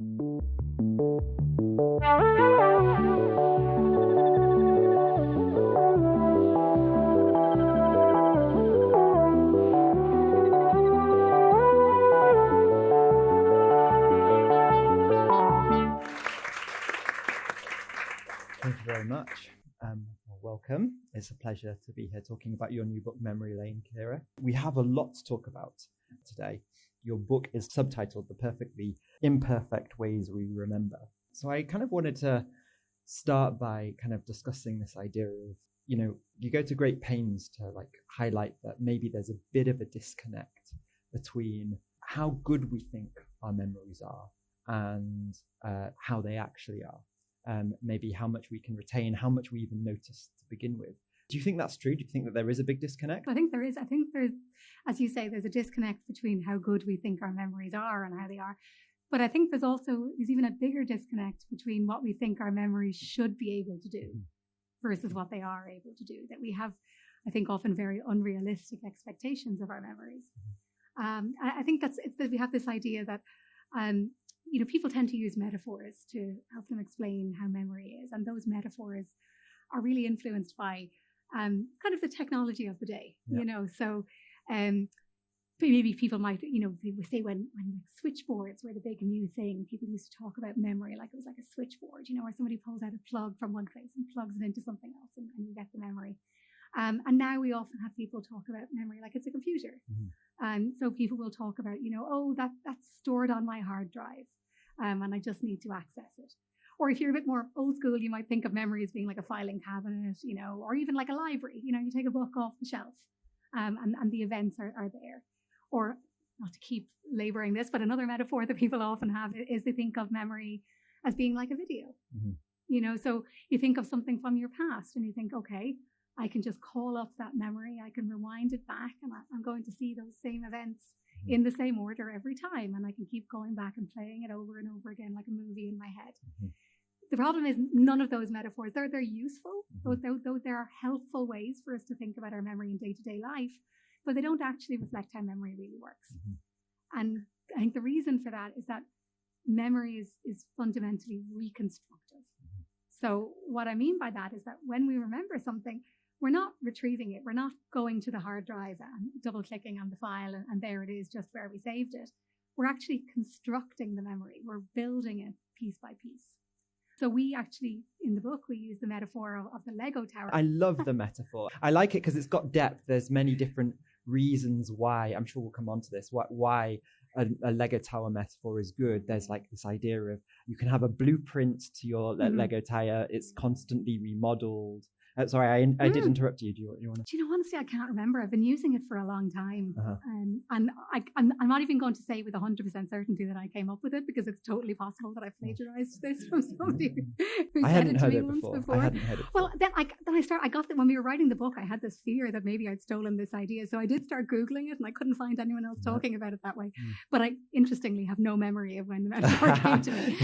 Thank you very much. Welcome. It's a pleasure to be here talking about your new book, Memory Lane, Ciara. We have a lot to talk about today. Your book is subtitled The Perfectly Imperfect Ways We Remember. So I kind of wanted to start by kind of discussing this idea of, you go to great pains to highlight that maybe there's a bit of a disconnect between how good we think our memories are and how they actually are. Maybe how much we can retain, how much we even notice to begin with. Do you think that's true? Do you think that there is a big disconnect? I think there is. I think there's, as you say, there's a disconnect between how good we think our memories are and how they are. But I think there's even a bigger disconnect between what we think our memories should be able to do versus what they are able to do. That we have, I think, often very unrealistic expectations of our memories. I think it's that we have this idea that people tend to use metaphors to help them explain how memory is. And those metaphors are really influenced by kind of the technology of the day, So maybe people might, they would say when switchboards were the big new thing, people used to talk about memory like it was like a switchboard, or somebody pulls out a plug from one place and plugs it into something else and you get the memory. And now we often have people talk about memory like it's a computer. So people will talk about, that's stored on my hard drive. And I just need to access it. Or if you're a bit more old school, you might think of memory as being like a filing cabinet, or even like a library. You take a book off the shelf and the events are there. Or, not to keep laboring this, but another metaphor that people often have is they think of memory as being like a video. So you think of something from your past and you think, okay, I can just call up that memory. I can rewind it back and I'm going to see those same events in the same order every time. And I can keep going back and playing it over and over again like a movie in my head. The problem is none of those metaphors, they're useful. Though there are helpful ways for us to think about our memory in day-to-day life, but they don't actually reflect how memory really works. And I think the reason for that is that memory is fundamentally reconstructive. So what I mean by that is that when we remember something, we're not retrieving it. We're not going to the hard drive and double clicking on the file and there it is just where we saved it. We're actually constructing the memory. We're building it piece by piece. So we actually, in the book, we use the metaphor of the Lego tower. I love the metaphor. I like it because it's got depth. There's many different reasons why, I'm sure we'll come on to this, why a Lego tower metaphor is good. There's this idea of you can have a blueprint to your Lego tower. It's constantly remodeled. Sorry, I did interrupt you. Do you want to? Honestly, I can't remember. I've been using it for a long time. And I'm not even going to say with 100% certainty that I came up with it because it's totally possible that I plagiarized this from somebody who said it to me once before. I hadn't heard it before. Well, then I got that when we were writing the book, I had this fear that maybe I'd stolen this idea. So I did start Googling it and I couldn't find anyone else talking about it that way. But I, interestingly, have no memory of when the metaphor came to me.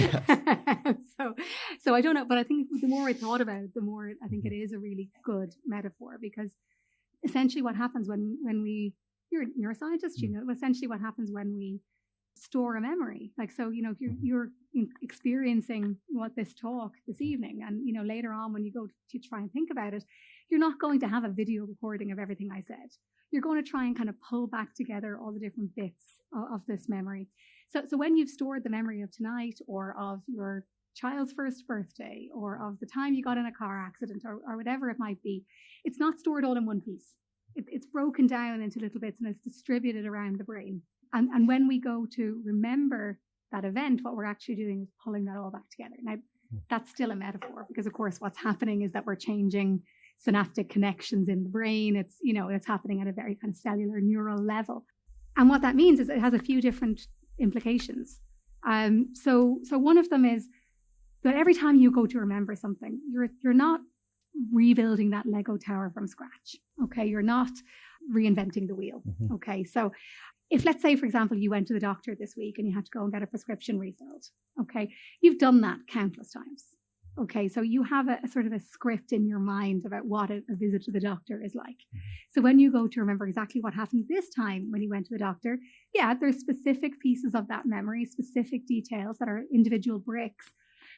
So I don't know. But I think the more I thought about it, the more I think it is a really good metaphor because essentially what happens when you're a neuroscientist, essentially what happens when we store a memory. If you're experiencing this talk this evening and, later on when you go to try and think about it, you're not going to have a video recording of everything I said. You're going to try and kind of pull back together all the different bits of this memory. So when you've stored the memory of tonight or of your child's first birthday or of the time you got in a car accident or whatever it might be, it's not stored all in one piece. It's broken down into little bits and it's distributed around the brain. And when we go to remember that event, what we're actually doing is pulling that all back together. Now, that's still a metaphor because, of course, what's happening is that we're changing synaptic connections in the brain. It's happening at a very kind of cellular neural level. And what that means is it has a few different implications. So one of them is that every time you go to remember something, you're not rebuilding that Lego tower from scratch. Okay, you're not reinventing the wheel. Okay, so if, let's say, for example, you went to the doctor this week and you had to go and get a prescription refilled. Okay, you've done that countless times. Okay, so you have a sort of a script in your mind about what a visit to the doctor is like. So when you go to remember exactly what happened this time when you went to the doctor, yeah, there's specific pieces of that memory, specific details that are individual bricks,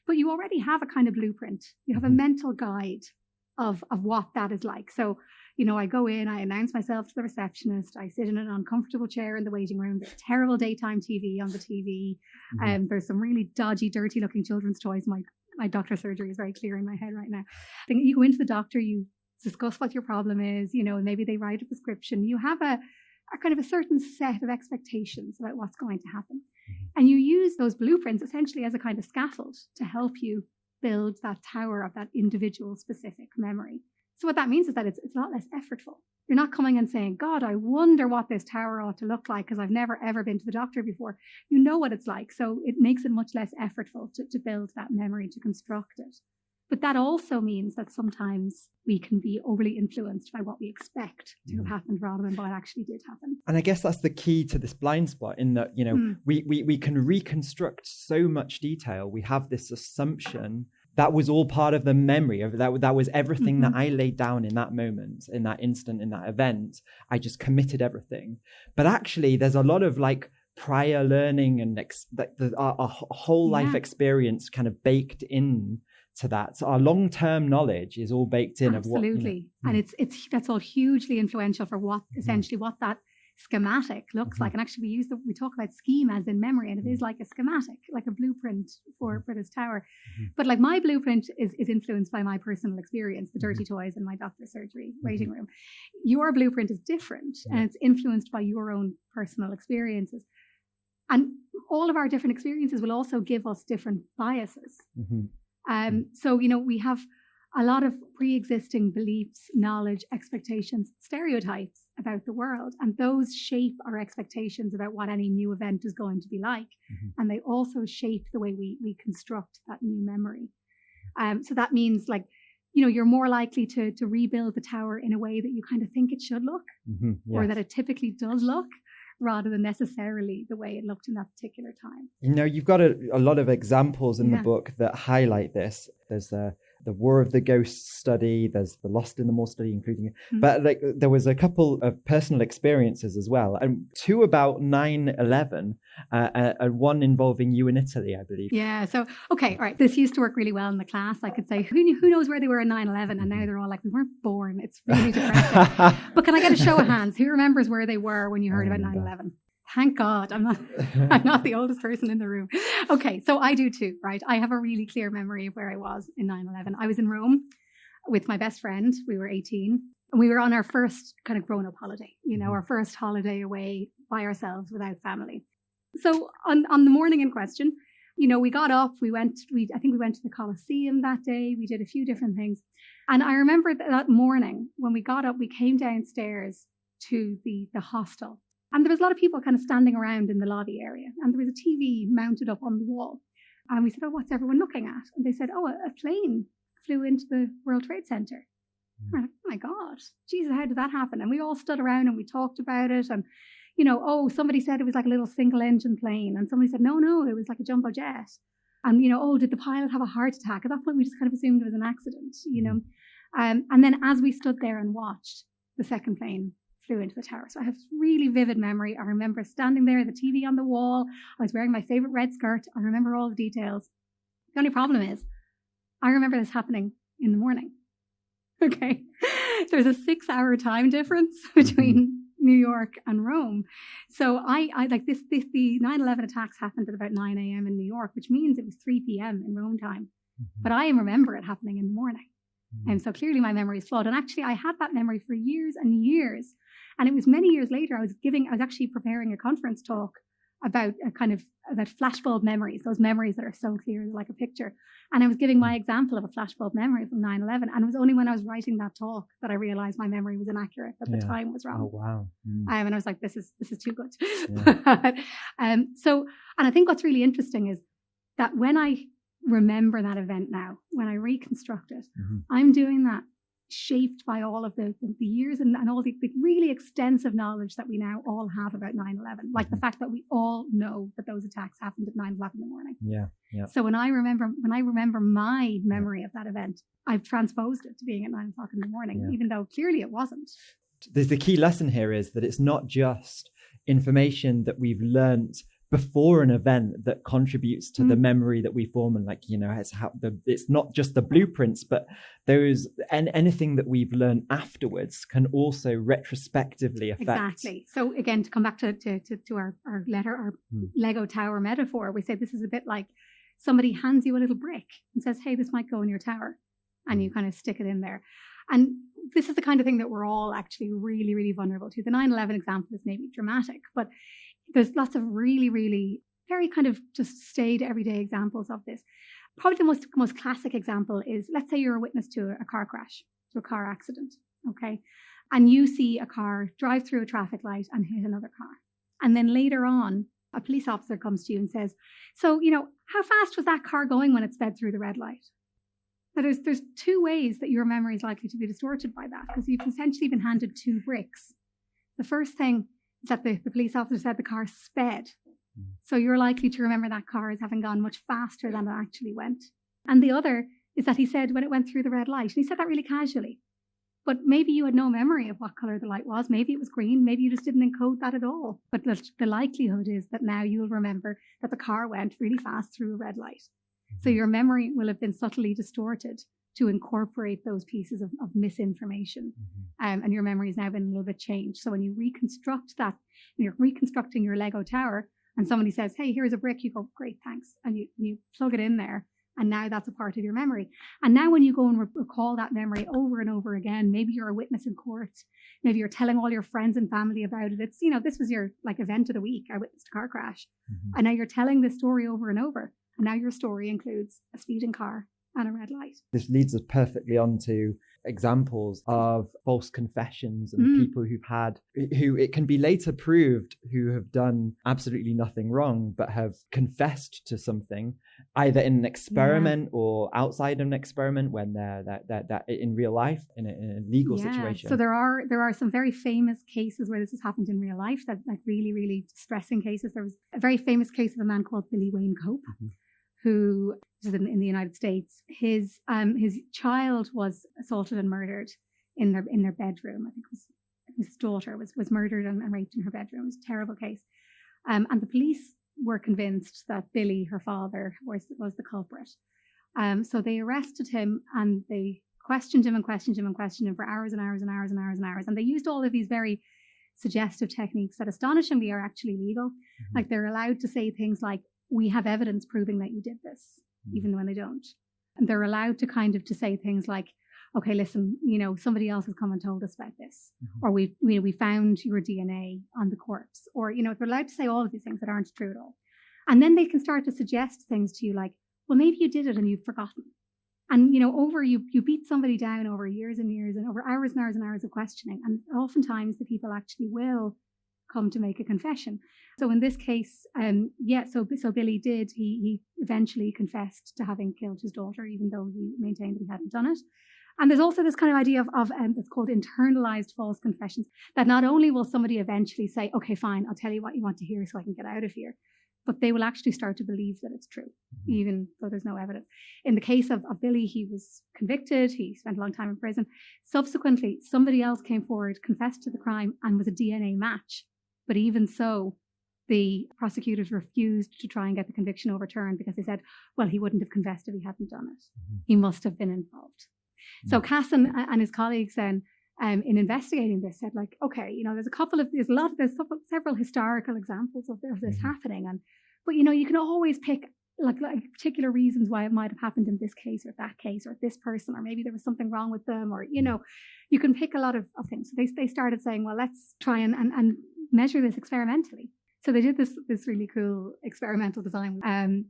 but you already have a kind of blueprint. You have a mental guide of what that is like. So, I go in, I announce myself to the receptionist, I sit in an uncomfortable chair in the waiting room, there's terrible daytime TV on the TV, there's some really dodgy, dirty looking children's toys. My doctor's surgery is very clear in my head right now. Then you go into the doctor, you discuss what your problem is, maybe they write a prescription. You have a kind of a certain set of expectations about what's going to happen. And you use those blueprints essentially as a kind of scaffold to help you build that tower of that individual specific memory. So what that means is that it's a lot less effortful. You're not coming and saying, God, I wonder what this tower ought to look like because I've never, ever been to the doctor before. You know what it's like. So it makes it much less effortful to build that memory, to construct it. But that also means that sometimes we can be overly influenced by what we expect to have happened rather than what actually did happen. And I guess that's the key to this blind spot in that, we can reconstruct so much detail. We have this assumption that was all part of the memory of that was everything that I laid down in that moment, in that instant, in that event. I just committed everything. But actually, there's a lot of prior learning and our whole life experience kind of baked in to that. So our long-term knowledge is all baked in. Absolutely. And it's that's all hugely influential for what essentially what that schematic looks like. And actually we talk about scheme as in memory, and it is like a schematic, like a blueprint for this tower. But my blueprint is influenced by my personal experience, the dirty toys in my doctor's surgery waiting room. Your blueprint is different and it's influenced by your own personal experiences. And all of our different experiences will also give us different biases. So, we have a lot of pre-existing beliefs, knowledge, expectations, stereotypes about the world. And those shape our expectations about what any new event is going to be like. And they also shape the way we construct that new memory. So that means you're more likely to rebuild the tower in a way that you kind of think it should look or that it typically does look, rather than necessarily the way it looked in that particular time. You've got a lot of examples in the book that highlight this. There's the War of the Ghosts study, there's the Lost in the Moor study, including but there was a couple of personal experiences as well, and two about 9/11, and one involving you in Italy, I believe. Yeah, so okay, all right, this used to work really well in the class. I could say, who knows where they were in 9/11, and now they're all like, we weren't born. It's really depressing. But can I get a show of hands? Who remembers where they were when you heard about 9/11? Thank God I'm not the oldest person in the room. Okay, so I do too, right? I have a really clear memory of where I was in 9/11. I was in Rome with my best friend. We were 18 and we were on our first kind of grown-up holiday, our first holiday away by ourselves without family. So on the morning in question, we got up, I think we went to the Colosseum that day. We did a few different things. And I remember that morning when we got up, we came downstairs to the hostel. And there was a lot of people kind of standing around in the lobby area. And there was a TV mounted up on the wall. And we said, oh, what's everyone looking at? And they said, oh, a plane flew into the World Trade Center. And we're like, oh my God, Jesus, how did that happen? And we all stood around and we talked about it. And, somebody said it was like a little single engine plane. And somebody said, no, it was like a jumbo jet. And, did the pilot have a heart attack? At that point, we just kind of assumed it was an accident, And then as we stood there and watched, the second plane flew into the tower. So I have really vivid memory. I remember standing there, the TV on the wall. I was wearing my favorite red skirt. I remember all the details. The only problem is I remember this happening in the morning. Okay. There's a 6-hour time difference between New York and Rome. So I like this, the 9/11 attacks happened at about 9 a.m. in New York, which means it was 3 p.m. in Rome time. But I remember it happening in the morning. And so clearly my memory is flawed. And actually I had that memory for years and years. And it was many years later, I was actually preparing a conference talk about about flashbulb memories, those memories that are so clear like a picture. And I was giving my example of a flashbulb memory from 9/11. And it was only when I was writing that talk that I realized my memory was inaccurate, that the time was wrong. Oh, wow. And I was like, this is too good. Yeah. And I think what's really interesting is that when I remember that event now, when I reconstruct it, I'm doing that shaped by all of the years and all the really extensive knowledge that we now all have about 9/11. Like the fact that we all know that those attacks happened at 9:11 in the morning. Yeah. So when I remember my memory of that event, I've transposed it to being at 9 o'clock in the morning, even though clearly it wasn't. The key lesson here is that it's not just information that we've learnt before an event that contributes to the memory that we form, and it's not just the blueprints, but anything that we've learned afterwards can also retrospectively affect. Exactly. So again, to come back to our Lego tower metaphor, we say this is a bit like somebody hands you a little brick and says, hey, this might go in your tower, and you kind of stick it in there. And this is the kind of thing that we're all actually really, really vulnerable to. The 9/11 example is maybe dramatic, but there's lots of really, really very kind of just staid everyday examples of this. Probably the most classic example is, let's say you're a witness to a car crash, to a car accident, okay? And you see a car drive through a traffic light and hit another car. And then later on, a police officer comes to you and says, so, how fast was that car going when it sped through the red light? Now, there's two ways that your memory is likely to be distorted by that, because you've essentially been handed two bricks. The first thing is that the police officer said the car sped. So you're likely to remember that car as having gone much faster than it actually went. And the other is that he said when it went through the red light, and he said that really casually. But maybe you had no memory of what colour the light was. Maybe it was green. Maybe you just didn't encode that at all. But the likelihood is that now you'll remember that the car went really fast through a red light. So your memory will have been subtly distorted to incorporate those pieces of misinformation. And your memory has now been a little bit changed. So when you reconstruct that, and you're reconstructing your Lego tower, and somebody says, hey, here's a brick, you go, great, thanks. And you plug it in there. And now that's a part of your memory. And now when you go and recall that memory over and over again, maybe you're a witness in court, maybe you're telling all your friends and family about it. It's, this was your event of the week. I witnessed a car crash. And now you're telling this story over and over. And now your story includes a speeding car and a red light. This leads us perfectly on to examples of false confessions and people who it can be later proved who have done absolutely nothing wrong, but have confessed to something either in an experiment or outside of an experiment when they're in real life in a legal situation. So there are some very famous cases where this has happened in real life, that really, really distressing cases. There was a very famous case of a man called Billy Wayne Cope, who is in the United States. His child was assaulted and murdered in their bedroom. I think his daughter was murdered and raped in her bedroom. It was a terrible case. And the police were convinced that Billy, her father, was the culprit. So they arrested him and they questioned him for hours and hours and hours and hours and hours. And they used all of these very suggestive techniques that astonishingly are actually legal. Like they're allowed to say things like, we have evidence proving that you did this, even when they don't. And they're allowed to to say things like, okay, listen, somebody else has come and told us about this, or we found your DNA on the corpse, or, they're allowed to say all of these things that aren't true at all. And then they can start to suggest things to you like, well, maybe you did it and you've forgotten. And, you beat somebody down over years and years and over hours and hours and hours of questioning. And oftentimes the people actually will come to make a confession. So in this case, so Billy did, he eventually confessed to having killed his daughter, even though he maintained that he hadn't done it. And there's also this kind of idea of it's called internalized false confessions, that not only will somebody eventually say, okay, fine, I'll tell you what you want to hear so I can get out of here, but they will actually start to believe that it's true, even though there's no evidence. In the case of Billy, he was convicted, he spent a long time in prison. Subsequently, somebody else came forward, confessed to the crime, and was a DNA match. But even so, the prosecutors refused to try and get the conviction overturned because they said, well, he wouldn't have confessed if he hadn't done it. He must have been involved. So Casson and his colleagues then, in investigating this, said like, okay, there's several historical examples of this happening, but you can always pick like particular reasons why it might have happened in this case or that case or this person, or maybe there was something wrong with them, or you can pick a lot of things. So they started saying, well, let's try and measure this experimentally. So they did this really cool experimental design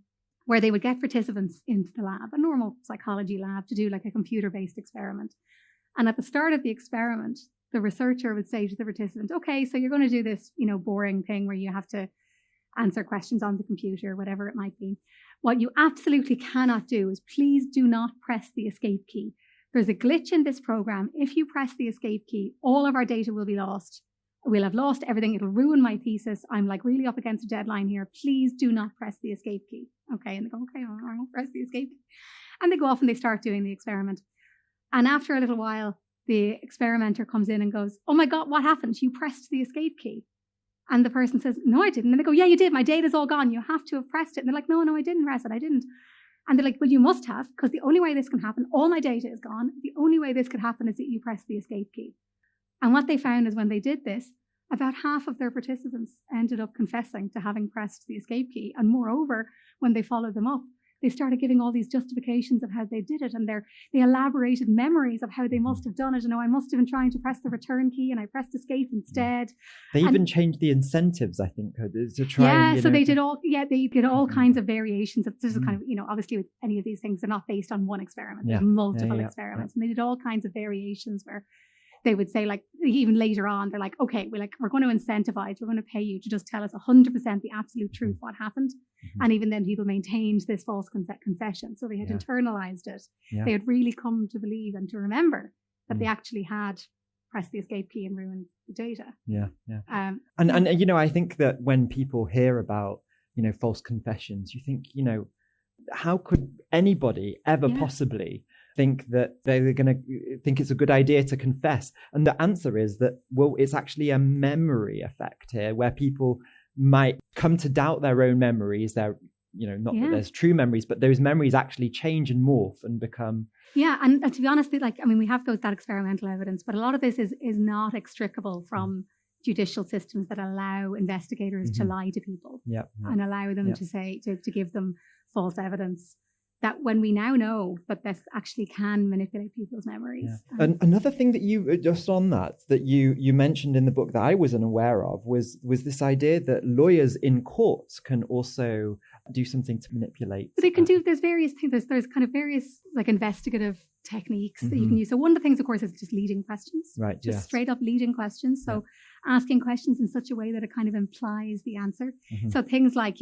where they would get participants into the lab, a normal psychology lab, to do like a computer-based experiment. And at the start of the experiment, the researcher would say to the participant, okay, so you're going to do this, boring thing where you have to answer questions on the computer, whatever it might be. What you absolutely cannot do is please do not press the escape key. there's a glitch in this program. If you press the escape key, all of our data will be lost. We'll have lost everything. It'll ruin my thesis. I'm like really up against a deadline here. Please do not press the escape key. Okay. And they go, okay, I won't press the escape key. And they go off and they start doing the experiment. And after a little while, the experimenter comes in and goes, oh my God, what happened? You pressed the escape key. And the person says, no, I didn't. And they go, yeah, you did. My data's all gone. You have to have pressed it. And they're like, no, I didn't press it. I didn't. And they're like, well, you must have, because the only way this can happen, all my data is gone. The only way this could happen is that you press the escape key. And what they found is when they did this, about half of their participants ended up confessing to having pressed the escape key. And moreover, when they followed them up, they started giving all these justifications of how they did it. And they elaborated memories of how they must have done it. I must have been trying to press the return key and I pressed escape instead. They even changed the incentives, I think, to try. Yeah, so they did all kinds of variations. This is kind of, obviously with any of these things, they're not based on one experiment. There's multiple experiments. And they did all kinds of variations where they would say, like, even later on, they're like, okay, we're going to incentivize, we're going to pay you to just tell us 100% the absolute truth, what happened. And even then people maintained this false confession. So they had internalized it. They had really come to believe and to remember that they actually had pressed the escape key and ruined the data. And I think that when people hear about, false confessions, you think, how could anybody ever possibly think that they're going to think it's a good idea to confess? And the answer is that, well, it's actually a memory effect here where people might come to doubt their own memories. They're, not that there's true memories, but those memories actually change and morph and become. Yeah. And to be honest, we have that experimental evidence, but a lot of this is not extricable from judicial systems that allow investigators to lie to people and allow them to say, to give them false evidence. That when we now know that this actually can manipulate people's memories. And another thing that you, just on that you mentioned in the book that I wasn't aware of was this idea that lawyers in courts can also do something to manipulate. They can do, there's various things, there's kind of various like investigative techniques that you can use. So one of the things, of course, is just leading questions. Right, just straight up leading questions. So asking questions in such a way that it kind of implies the answer. So things like,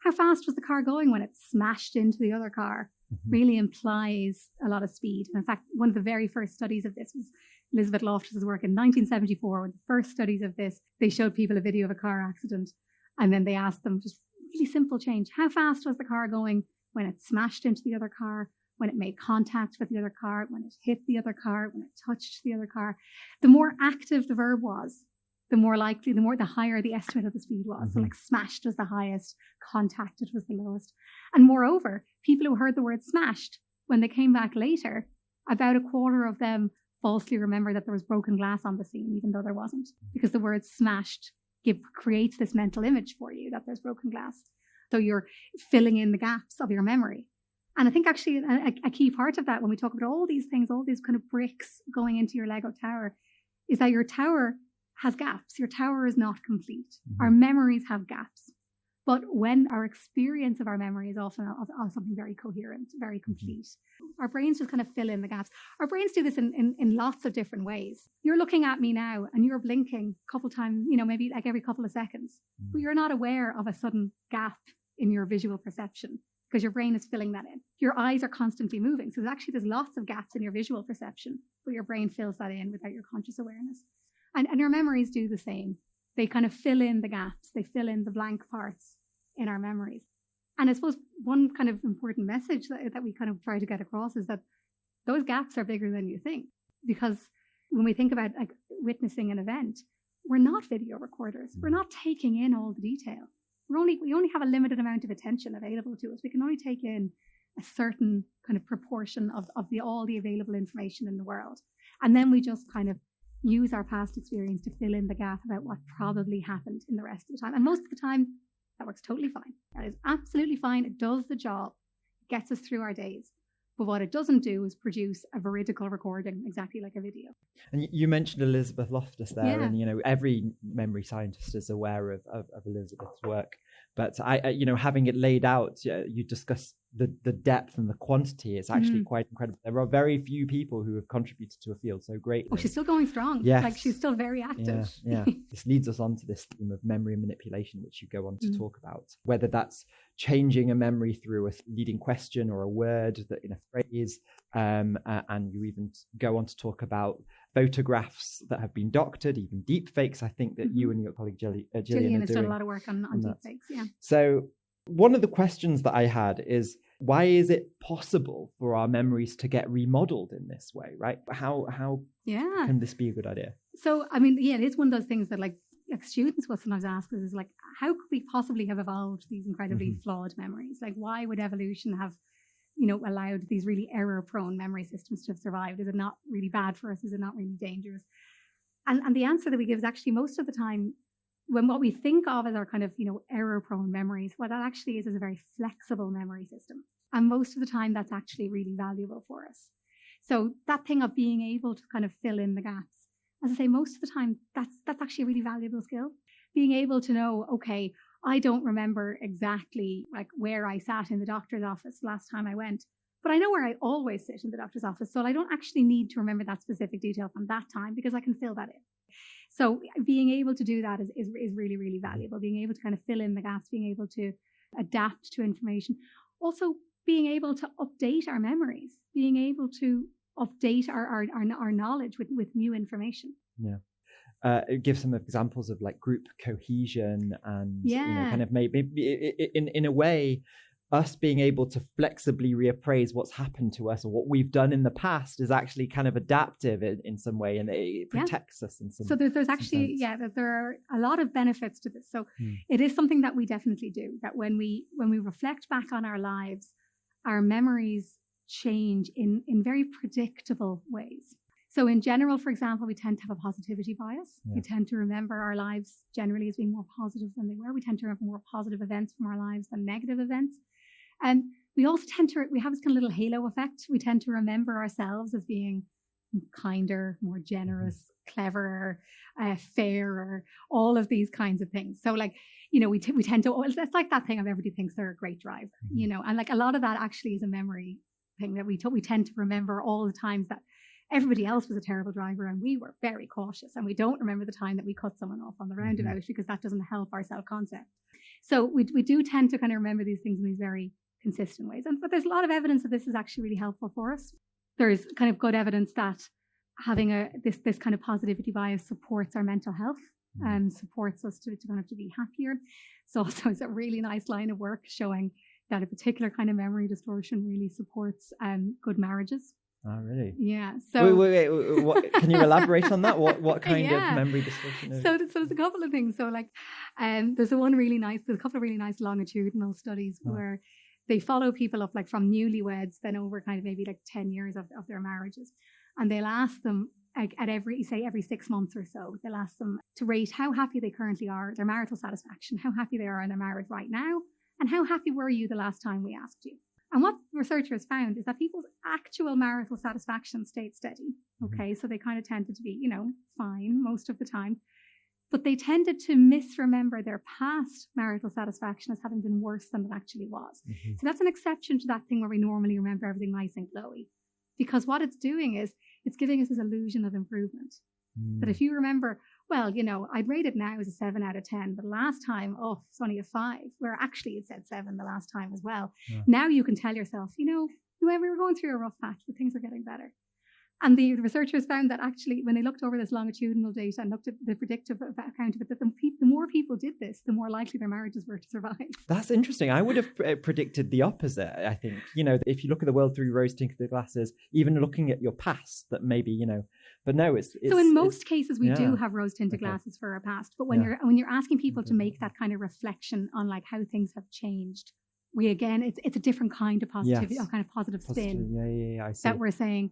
how fast was the car going when it smashed into the other car? Really implies a lot of speed. And in fact, one of the very first studies of this was Elizabeth Loftus's work in 1974. One of the first studies of this, they showed people a video of a car accident. And then they asked them just really simple change. How fast was the car going when it smashed into the other car, when it made contact with the other car, when it hit the other car, when it touched the other car? The more active the verb was, the higher the estimate of the speed was. So like smashed was the highest, contacted was the lowest. And moreover, people who heard the word smashed, when they came back later, about a quarter of them falsely remember that there was broken glass on the scene, even though there wasn't, because the word smashed creates this mental image for you that there's broken glass. So you're filling in the gaps of your memory. And I think actually a key part of that, when we talk about all these things, all these kind of bricks going into your Lego tower, is that your tower has gaps. Your tower is not complete. Our memories have gaps. But when our experience of our memory is often of something very coherent, very complete, our brains just kind of fill in the gaps. Our brains do this in lots of different ways. You're looking at me now and you're blinking a couple times, maybe like every couple of seconds, but you're not aware of a sudden gap in your visual perception because your brain is filling that in. Your eyes are constantly moving. So there's lots of gaps in your visual perception, but your brain fills that in without your conscious awareness. And your memories do the same. They kind of fill in the gaps. They fill in the blank parts in our memories. And I suppose one kind of important message that we kind of try to get across is that those gaps are bigger than you think. Because when we think about like witnessing an event, we're not video recorders. We're not taking in all the detail. We only have a limited amount of attention available to us. We can only take in a certain kind of proportion of all the available information in the world. And then we just kind of use our past experience to fill in the gap about what probably happened in the rest of the time. And most of the time, that works totally fine. That is absolutely fine. It does the job. It gets us through our days. But what it doesn't do is produce a veridical recording, exactly like a video. And you mentioned Elizabeth Loftus there, and every memory scientist is aware of Elizabeth's work. But having it laid out, you discuss the depth and the quantity is actually quite incredible. There are very few people who have contributed to a field so greatly. Oh, she's still going strong. Yes. Like she's still very active. Yeah. This leads us on to this theme of memory manipulation, which you go on to talk about, whether that's changing a memory through a leading question or a word that in a phrase. And you even go on to talk about photographs that have been doctored, even deep fakes. I think that you and your colleague Gillian has done a lot of work on deep fakes. Yeah. So one of the questions that I had is, why is it possible for our memories to get remodeled in this way, right? How can this be a good idea? So, I mean, it is one of those things that like students will sometimes ask us is like, how could we possibly have evolved these incredibly flawed memories? Like, why would evolution have, allowed these really error-prone memory systems to have survived? Is it not really bad for us? Is it not really dangerous? And the answer that we give is actually most of the time, when what we think of as our kind of, error-prone memories, what that actually is a very flexible memory system. And most of the time, that's actually really valuable for us. So that thing of being able to kind of fill in the gaps, as I say, most of the time, that's actually a really valuable skill. Being able to know, okay, I don't remember exactly like where I sat in the doctor's office last time I went, but I know where I always sit in the doctor's office. So I don't actually need to remember that specific detail from that time because I can fill that in. So being able to do that is really, really valuable. Being able to kind of fill in the gaps, being able to adapt to information. Also being able to update our memories, being able to update our knowledge with new information. Yeah. Give some examples of like group cohesion and kind of maybe in a way, us being able to flexibly reappraise what's happened to us or what we've done in the past is actually kind of adaptive in some way, and it protects us in some. So there's actually there are a lot of benefits to this. So it is something that we definitely do. That when we reflect back on our lives, our memories change in very predictable ways. So in general, for example, we tend to have a positivity bias. We tend to remember our lives generally as being more positive than they were. We tend to remember more positive events from our lives than negative events. And we also we have this kind of little halo effect. We tend to remember ourselves as being kinder, more generous, cleverer, fairer, all of these kinds of things. So like, we tend to, it's like that thing of everybody thinks they're a great driver, and like a lot of that actually is a memory thing that we tend to remember all the times that everybody else was a terrible driver and we were very cautious, and we don't remember the time that we cut someone off on the roundabout because that doesn't help our self-concept. So we do tend to kind of remember these things in these very consistent ways. But there's a lot of evidence that this is actually really helpful for us. There's kind of good evidence that having this kind of positivity bias supports our mental health and supports us to kind of to be happier. So also it's a really nice line of work showing that a particular kind of memory distortion really supports good marriages. Oh, really? Yeah. So wait. What, can you elaborate on that? What kind of memory distortion is? So there's a couple of things. So like, there's a couple of really nice longitudinal studies where they follow people up like from newlyweds, then over kind of maybe like 10 years of their marriages, and they'll ask them at every 6 months or so, they'll ask them to rate how happy they currently are, their marital satisfaction, how happy they are in their marriage right now, and how happy were you the last time we asked you. And what researchers found is that people's actual marital satisfaction stayed steady. Okay, so they kind of tended to be, fine most of the time. But they tended to misremember their past marital satisfaction as having been worse than it actually was. So that's an exception to that thing where we normally remember everything nice and glowy. Because what it's doing is it's giving us this illusion of improvement. That if you remember, well, I'd rate it now as a 7 out of 10, but last time, it's only a 5, where actually it said 7 the last time as well. Yeah. Now you can tell yourself, we were going through a rough patch, but things are getting better. And the researchers found that actually, when they looked over this longitudinal data and looked at the predictive account of it, that the more people did this, the more likely their marriages were to survive. That's interesting. I would have predicted the opposite, I think. If you look at the world through rose-tinted glasses, even looking at your past, that maybe, but no, it's so in most cases, we do have rose-tinted glasses for our past. But when you're asking people to make that kind of reflection on like how things have changed, it's a different kind of positivity, or kind of positive spin. I see. That we're saying,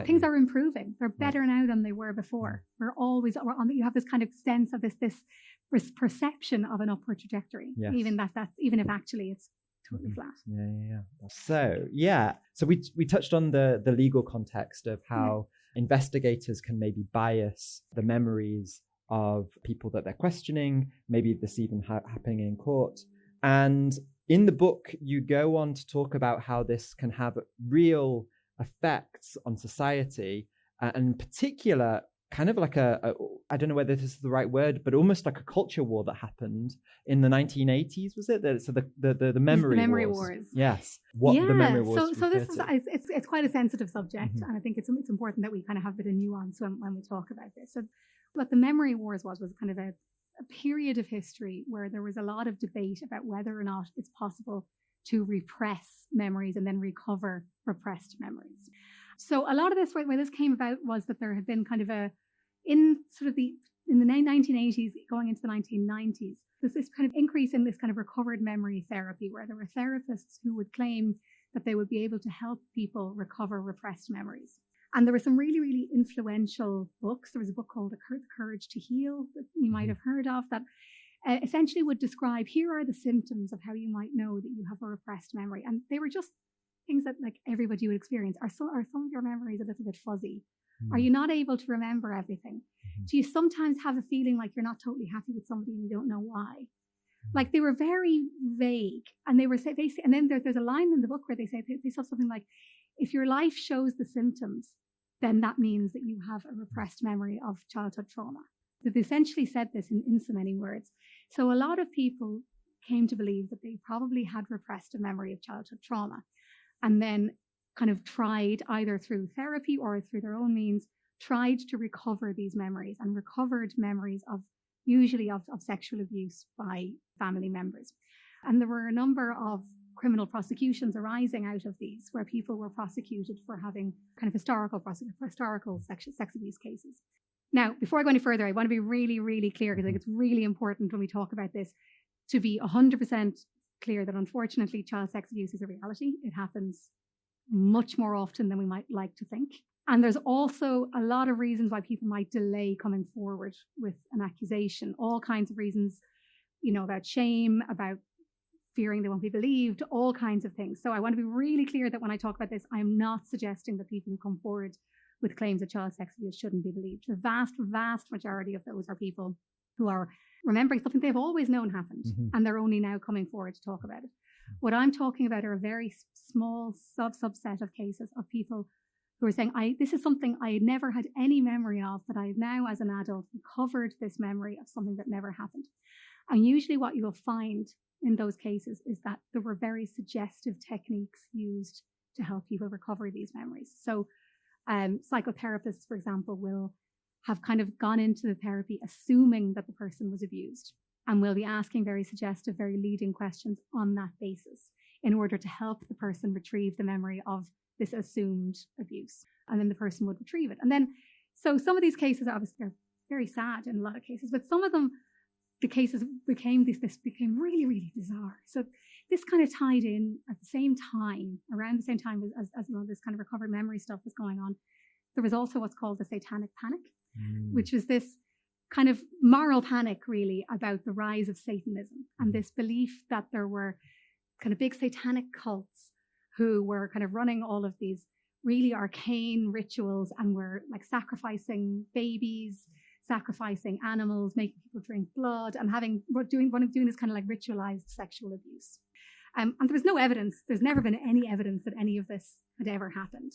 things are improving. They're better now than they were before. You have this kind of sense of this perception of an upward trajectory, even if actually it's totally flat. So we touched on the legal context of how investigators can maybe bias the memories of people that they're questioning. Maybe this even happening in court. And In the book, you go on to talk about how this can have real effects on society, and in particular, kind of like I don't know whether this is the right word, but almost like a culture war that happened in the 1980s, was it? So the memory wars. Yes. What the memory wars. So this is it's quite a sensitive subject, and I think it's important that we kind of have a bit of nuance when we talk about this. So what the memory wars was kind of a period of history where there was a lot of debate about whether or not it's possible to repress memories and then recover repressed memories. So a lot of this, where this came about, was that there had been kind of in the 1980s going into the 1990s, there's this kind of increase in this kind of recovered memory therapy, where there were therapists who would claim that they would be able to help people recover repressed memories. And there were some really, really influential books. There was a book called The Courage to Heal that you might have heard of, that essentially would describe, here are the symptoms of how you might know that you have a repressed memory. And they were just things that like everybody would experience. Are some of your memories a little bit fuzzy? Are you not able to remember everything? Do you sometimes have a feeling like you're not totally happy with somebody and you don't know why? Like, they were very vague, and they were basically, and then there's a line in the book where they say something like, if your life shows the symptoms, then that means that you have a repressed memory of childhood trauma. They essentially said this in so many words. So a lot of people came to believe that they probably had repressed a memory of childhood trauma, and then kind of tried, either through therapy or through their own means, tried to recover these memories, and recovered memories of usually of sexual abuse by family members. And there were a number of criminal prosecutions arising out of these, where people were prosecuted for having kind of historical sex abuse cases. Now, before I go any further, I want to be really, really clear, because I think it's really important when we talk about this to be 100% clear that unfortunately child sex abuse is a reality. It happens much more often than we might like to think. And there's also a lot of reasons why people might delay coming forward with an accusation, all kinds of reasons, about shame, about fearing they won't be believed, all kinds of things. So I want to be really clear that when I talk about this, I'm not suggesting that people who come forward with claims of child sex abuse shouldn't be believed. The vast, vast majority of those are people who are remembering something they've always known happened, and they're only now coming forward to talk about it. What I'm talking about are a very small subset of cases of people who are saying, this is something I never had any memory of, but I've now, as an adult, recovered this memory of something that never happened. And usually what you will find in those cases is that there were very suggestive techniques used to help people recover these memories. So psychotherapists, for example, will have kind of gone into the therapy assuming that the person was abused, and will be asking very suggestive, very leading questions on that basis in order to help the person retrieve the memory of this assumed abuse. And then the person would retrieve it. And then, so some of these cases, obviously, they're very sad in a lot of cases, but some of them, the cases became really, really bizarre. So this kind of tied in at the same time, around the same time as this kind of recovered memory stuff was going on. There was also what's called the satanic panic, which was this kind of moral panic, really, about the rise of Satanism, and this belief that there were kind of big satanic cults who were kind of running all of these really arcane rituals, and were like sacrificing babies, sacrificing animals, making people drink blood, and doing this kind of like ritualized sexual abuse. And there was no evidence. There's never been any evidence that any of this had ever happened.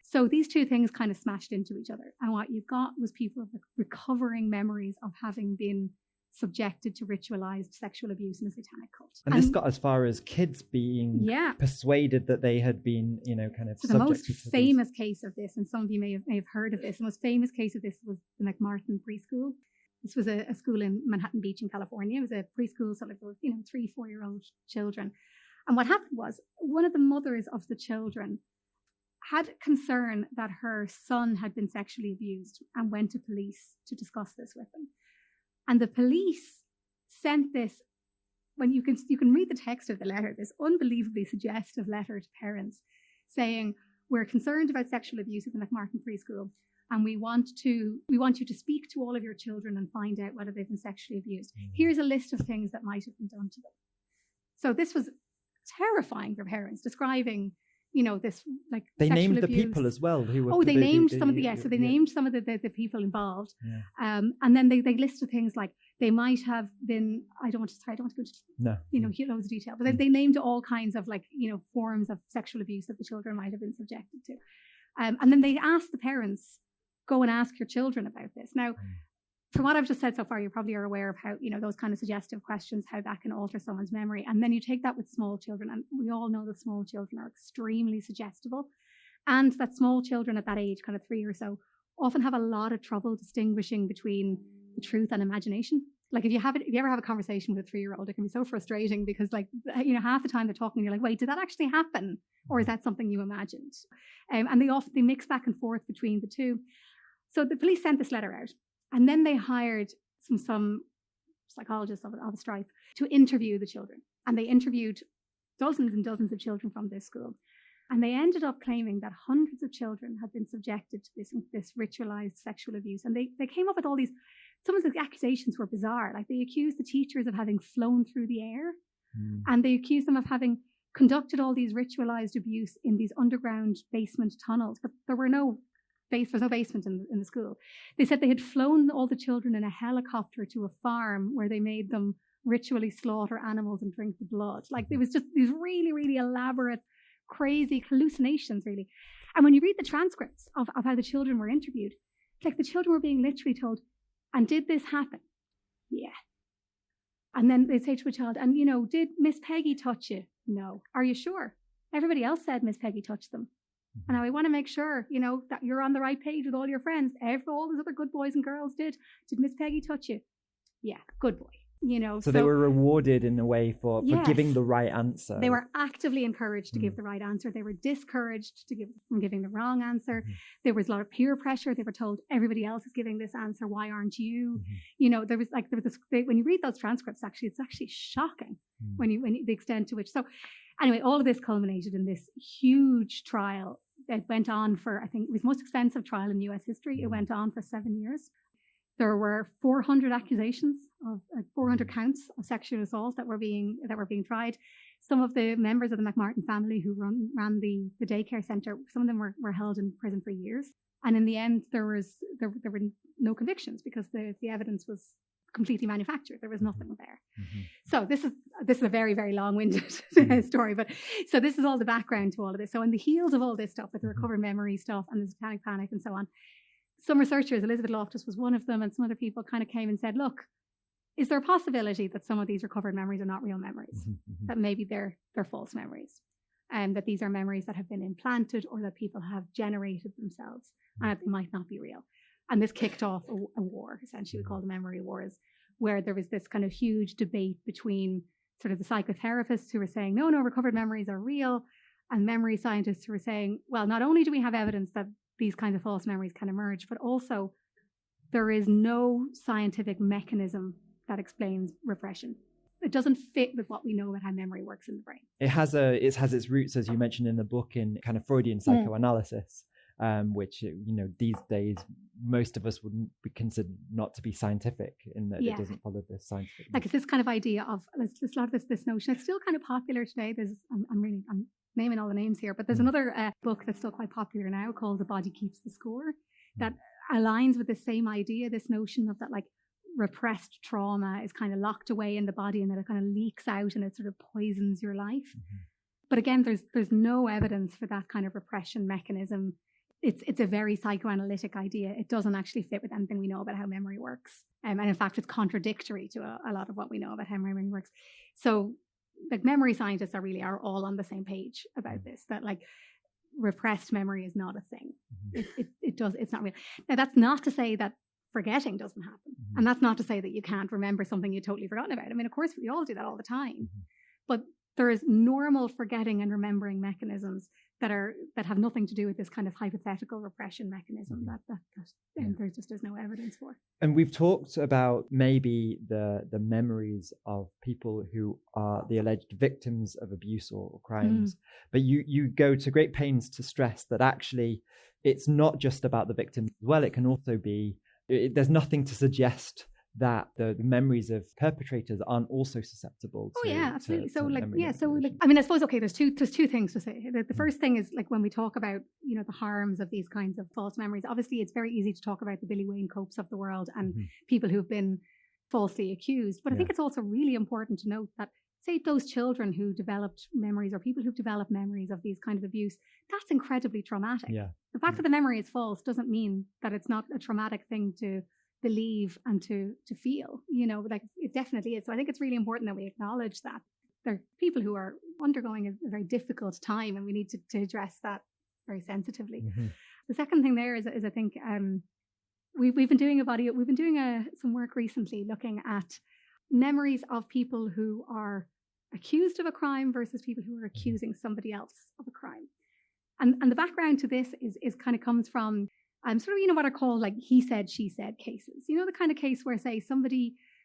So these two things kind of smashed into each other. And what you got was people recovering memories of having been subjected to ritualized sexual abuse in a satanic cult. And this got as far as kids being persuaded that they had been, kind of so the most famous case of this, and some of you may have heard of this, the most famous case of this was the McMartin preschool. This was a school in Manhattan Beach in California. It was a preschool, so like 3-4-year-old children. And what happened was, one of the mothers of the children had concern that her son had been sexually abused, and went to police to discuss this with them. And the police sent this, when you can read the text of the letter, this unbelievably suggestive letter to parents saying, we're concerned about sexual abuse at the McMartin preschool, and we want you to speak to all of your children and find out whether they've been sexually abused. Here's a list of things that might have been done to them. So this was terrifying for parents, describing, this like they named abuse. The people as well who were. They named some of the people involved, and then they listed things like They might have been, I don't want to go into loads of detail, but they named all kinds of forms of sexual abuse that the children might have been subjected to. And then they asked the parents, go and ask your children about this. Now, from what I've just said so far, you probably are aware of how, those kind of suggestive questions, how that can alter someone's memory. And then you take that with small children, and we all know that small children are extremely suggestible, and that small children at that age, kind of 3 or so, often have a lot of trouble distinguishing between the truth and imagination. Like if you ever have a conversation with a 3-year-old, it can be so frustrating because half the time they're talking and you're like, wait, did that actually happen? Or is that something you imagined? And they mix back and forth between the two. So the police sent this letter out, and then they hired some psychologists of a stripe to interview the children. And they interviewed dozens and dozens of children from this school. And they ended up claiming that hundreds of children had been subjected to this ritualized sexual abuse. And they came up with all these, some of the accusations were bizarre. Like they accused the teachers of having flown through the air. And they accused them of having conducted all these ritualized abuse in these underground basement tunnels. But there's no basement in the school. They said they had flown all the children in a helicopter to a farm where they made them ritually slaughter animals and drink the blood. Like there was just these really, really elaborate, crazy hallucinations, really. And when you read the transcripts of how the children were interviewed, like the children were being literally told, and did this happen? Yeah. And then they'd say to a child, and did Miss Peggy touch you? No. Are you sure? Everybody else said Miss Peggy touched them. And I want to make sure, that you're on the right page with all your friends. All those other good boys and girls did. Did Miss Peggy touch you? Yeah, good boy. So they were rewarded in a way for giving the right answer. They were actively encouraged to give the right answer. They were discouraged from giving the wrong answer. There was a lot of peer pressure. They were told everybody else is giving this answer. Why aren't you? There was this, when you read those transcripts, actually, it's actually shocking when the extent to which. So anyway, all of this culminated in this huge trial that went on for, I think it was the most expensive trial in US history. It went on for 7 years. There were 400 accusations of 400 counts of sexual assault that were being tried. Some of the members of the McMartin family who ran the daycare centre, some of them were held in prison for years. And in the end, there were no convictions because the evidence was completely manufactured. There was nothing there. So this is a very, very long-winded story. But so this is all the background to all of this. So on the heels of all this stuff, with the recovered memory stuff and the satanic panic and so on, some researchers, Elizabeth Loftus was one of them, and some other people kind of came and said, look, is there a possibility that some of these recovered memories are not real memories? That maybe they're false memories, and that these are memories that have been implanted or that people have generated themselves, and that they might not be real. And this kicked off a war, essentially, we call the memory wars, where there was this kind of huge debate between sort of the psychotherapists who were saying, no, recovered memories are real, and memory scientists who were saying, well, not only do we have evidence that these kinds of false memories can emerge, but also there is no scientific mechanism that explains repression. It doesn't fit with what we know about how memory works in the brain. It has its roots, as you mentioned in the book, in kind of Freudian psychoanalysis, which these days most of us wouldn't be considered not to be scientific, in that it doesn't follow the scientific. Like it's this kind of idea of there's a lot of this notion. It's still kind of popular today. I'm naming all the names here, but there's another book that's still quite popular now called The Body Keeps the Score, that aligns with the same idea, this notion of that like repressed trauma is kind of locked away in the body and that it kind of leaks out and it sort of poisons your life. But again, there's no evidence for that kind of repression mechanism. It's a very psychoanalytic idea. It doesn't actually fit with anything we know about how memory works. And in fact, it's contradictory to a lot of what we know about how memory works. So like memory scientists are all on the same page about this, that like repressed memory is not a thing. It's not real. Now, that's not to say that forgetting doesn't happen. And that's not to say that you can't remember something you'd totally forgotten about. I mean, of course, we all do that all the time. But there is normal forgetting and remembering mechanisms that have nothing to do with this kind of hypothetical repression mechanism that there just is no evidence for. And we've talked about maybe the memories of people who are the alleged victims of abuse or crimes, but you go to great pains to stress that actually it's not just about the victims as well. It can also be, there's nothing to suggest that the memories of perpetrators aren't also susceptible to. Oh yeah, absolutely. I suppose, okay, there's two things to say. The first thing is, like, when we talk about, the harms of these kinds of false memories, obviously it's very easy to talk about the Billy Wayne Copes of the world and people who've been falsely accused. But I think it's also really important to note that, say, those children who developed memories or people who've developed memories of these kind of abuse, that's incredibly traumatic. Yeah. The fact that the memory is false doesn't mean that it's not a traumatic thing to believe and to feel, like it definitely is. So I think it's really important that we acknowledge that there are people who are undergoing a very difficult time, and we need to address that very sensitively. Mm-hmm. The second thing there is I think we've been doing some work recently looking at memories of people who are accused of a crime versus people who are accusing somebody else of a crime. And the background to this is kind of comes from sort of, what are called like he said, she said cases. The kind of case where, say,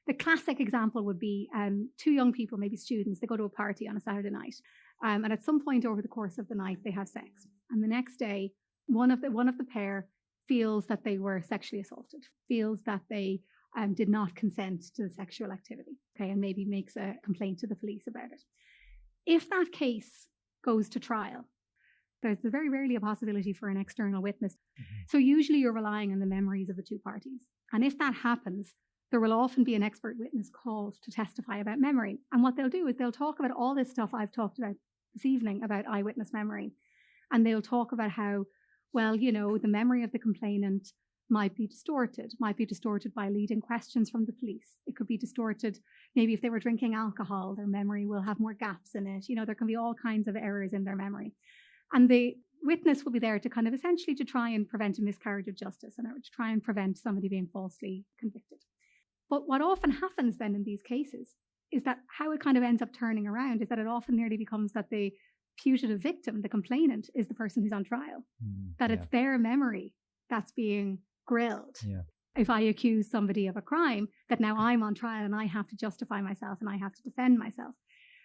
the classic example would be two young people, maybe students, they go to a party on a Saturday night. And at some point over the course of the night, they have sex. And the next day, one of the pair feels that they were sexually assaulted, feels that they did not consent to the sexual activity, and maybe makes a complaint to the police about it. If that case goes to trial, there's very rarely a possibility for an external witness. Mm-hmm. So usually you're relying on the memories of the two parties. And if that happens, there will often be an expert witness called to testify about memory. And what they'll do is they'll talk about all this stuff I've talked about this evening about eyewitness memory. And they'll talk about how, well, the memory of the complainant might be distorted by leading questions from the police. It could be distorted. Maybe if they were drinking alcohol, their memory will have more gaps in it. There can be all kinds of errors in their memory. And the witness will be there to kind of essentially to try and prevent a miscarriage of justice and to try and prevent somebody being falsely convicted. But what often happens then in these cases is that how it kind of ends up turning around is that it often nearly becomes that the putative victim, the complainant, is the person who's on trial. It's their memory that's being grilled. Yeah. If I accuse somebody of a crime, that now I'm on trial and I have to justify myself and I have to defend myself.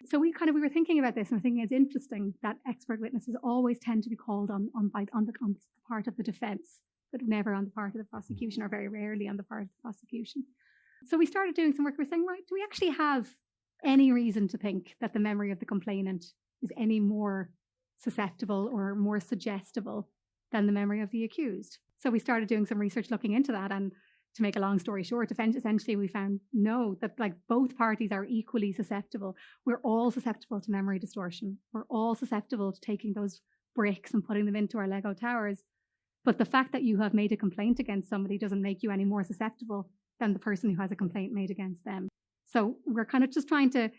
So we were thinking about this, and I think it's interesting that expert witnesses always tend to be called on the part of the defense, but never on the part of the prosecution, or very rarely on the part of the prosecution. So we started doing some work. We're saying, right, do we actually have any reason to think that the memory of the complainant is any more susceptible or more suggestible than the memory of the accused? So we started doing some research looking into that, and to make a long story short, essentially we found that both parties are equally susceptible. We're all susceptible to memory distortion. We're all susceptible to taking those bricks and putting them into our Lego towers. But the fact that you have made a complaint against somebody doesn't make you any more susceptible than the person who has a complaint made against them. So we're kind of just trying to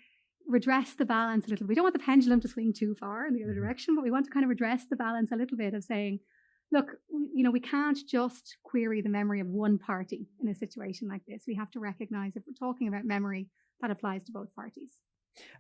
redress the balance a little. We don't want the pendulum to swing too far in the other direction, but we want to kind of redress the balance a little bit of saying, look, we can't just query the memory of one party in a situation like this. We have to recognize if we're talking about memory, that applies to both parties.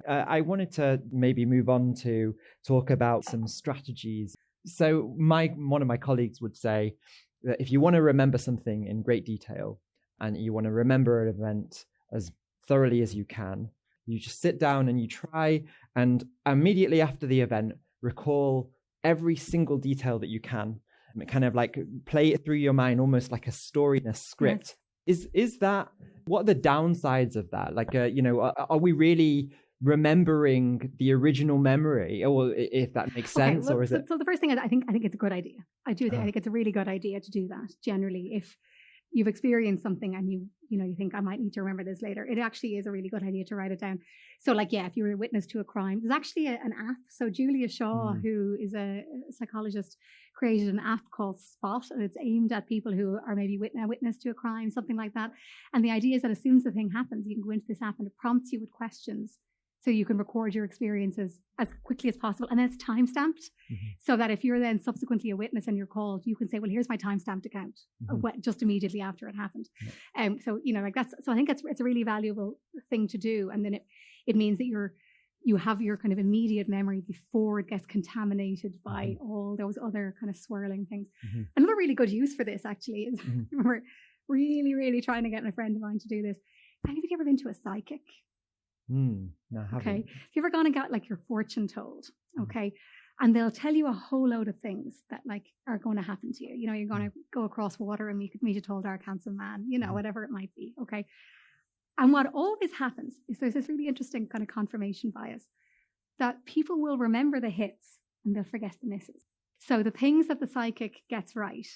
I wanted to maybe move on to talk about some strategies. So one of my colleagues would say that if you want to remember something in great detail and you want to remember an event as thoroughly as you can, you just sit down and you try and immediately after the event, recall every single detail that you can. Kind of like play it through your mind, almost like a story in a script. Yes. Is that, what are the downsides of that? Like, are we really remembering the original memory, or if that makes sense? Well, or is it? So the first thing is, I think it's a good idea. I think it's a really good idea to do that. Generally, if you've experienced something and you think I might need to remember this later, it actually is a really good idea to write it down. So if you're a witness to a crime, there's actually an app. So Julia Shaw, who is a psychologist, created an app called Spot, and it's aimed at people who are maybe a witness to a crime, something like that. And the idea is that as soon as the thing happens, you can go into this app and it prompts you with questions. So you can record your experiences as quickly as possible. And then it's time-stamped. So that if you're then subsequently a witness and you're called, you can say, well, here's my time-stamped account of what just immediately after it happened. So I think it's a really valuable thing to do. And then it means that you have your kind of immediate memory before it gets contaminated by all those other kind of swirling things. Another really good use for this actually is, I remember really, really trying to get my friend of mine to do this. Have you ever been to a psychic? No, I haven't. Okay. Have you ever gone and got like your fortune told? Okay. And they'll tell you a whole load of things that are going to happen to you. You're going to go across water and meet a tall, dark, handsome man, whatever it might be. Okay. And what always happens is there's this really interesting kind of confirmation bias that people will remember the hits and they'll forget the misses. So the things that the psychic gets right,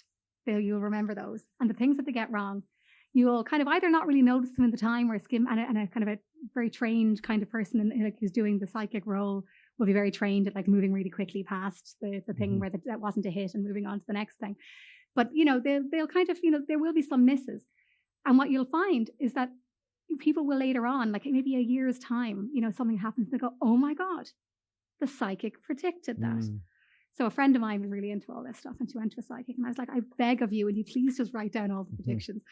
you'll remember those. And the things that they get wrong, you'll kind of either not really notice them in the time or skim, and a kind of a very trained kind of person like who's doing the psychic role will be very trained at like moving really quickly past the thing where that wasn't a hit and moving on to the next thing. But, they'll kind of, there will be some misses. And what you'll find is that people will later on, like maybe a year's time, something happens and they go, oh my God, the psychic predicted that. So a friend of mine was really into all this stuff and she went to a psychic and I was like, I beg of you, will you please just write down all the predictions?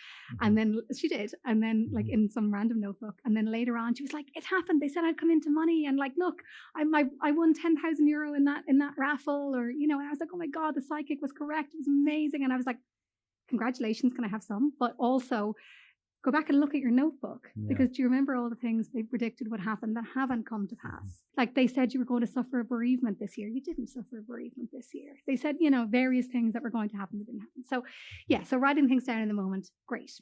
And then she did. And then like in some random notebook. And then later on she was like, it happened. They said I'd come into money. And like, look, I won 10,000 euro in that raffle. Or, and I was like, oh my God, the psychic was correct. It was amazing. And I was like, congratulations, can I have some? But also go back and look at your notebook, because do you remember all the things they predicted would happen that haven't come to pass? Like they said you were going to suffer a bereavement this year. You didn't suffer a bereavement this year. They said, various things that were going to happen that didn't happen. So so writing things down in the moment, great.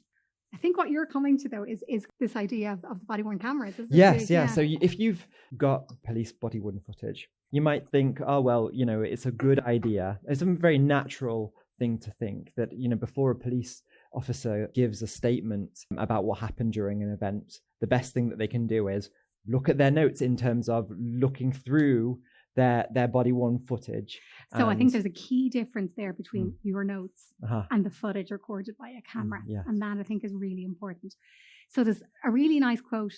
I think what you're coming to though is this idea of the body worn cameras. Yes, yeah. So if you've got police body worn footage, you might think, oh, well, it's a good idea. It's a very natural thing to think that, before a police officer gives a statement about what happened during an event, the best thing that they can do is look at their notes in terms of looking through their body worn footage. So I think there's a key difference there between your notes and the footage recorded by a camera. And that I think is really important. So there's a really nice quote.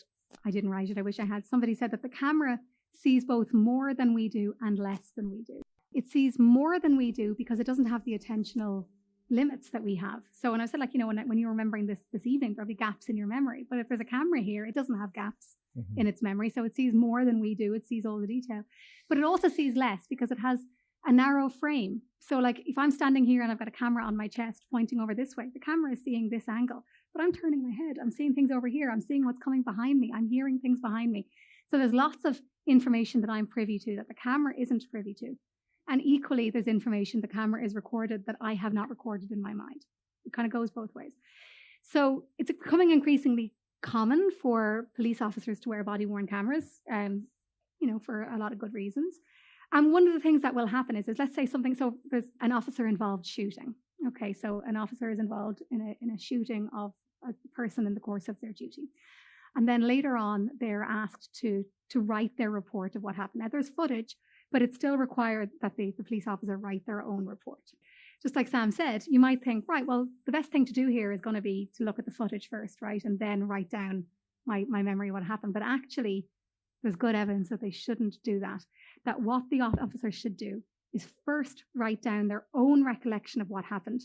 I didn't write it. I wish I had. Somebody said that the camera sees both more than we do and less than we do. It sees more than we do because it doesn't have the attentional limits that we have. So when I said like, when you're remembering this evening, there'll be gaps in your memory. But if there's a camera here, it doesn't have gaps in its memory. So it sees more than we do. It sees all the detail. But it also sees less because it has a narrow frame. So like if I'm standing here and I've got a camera on my chest pointing over this way, the camera is seeing this angle. But I'm turning my head. I'm seeing things over here. I'm seeing what's coming behind me. I'm hearing things behind me. So there's lots of information that I'm privy to that the camera isn't privy to. And equally, there's information the camera is recorded that I have not recorded in my mind. It kind of goes both ways. So it's becoming increasingly common for police officers to wear body-worn cameras, for a lot of good reasons. And one of the things that will happen is let's say something, so there's an officer involved shooting. Okay, so an officer is involved in a shooting of a person in the course of their duty. And then later on, they're asked to write their report of what happened. Now, there's footage, but it's still required that the police officer write their own report. Just like Sam said, you might think, right, well, the best thing to do here is going to be to look at the footage first, right, and then write down my memory of what happened. But actually, there's good evidence that they shouldn't do that. That what the officer should do is first write down their own recollection of what happened,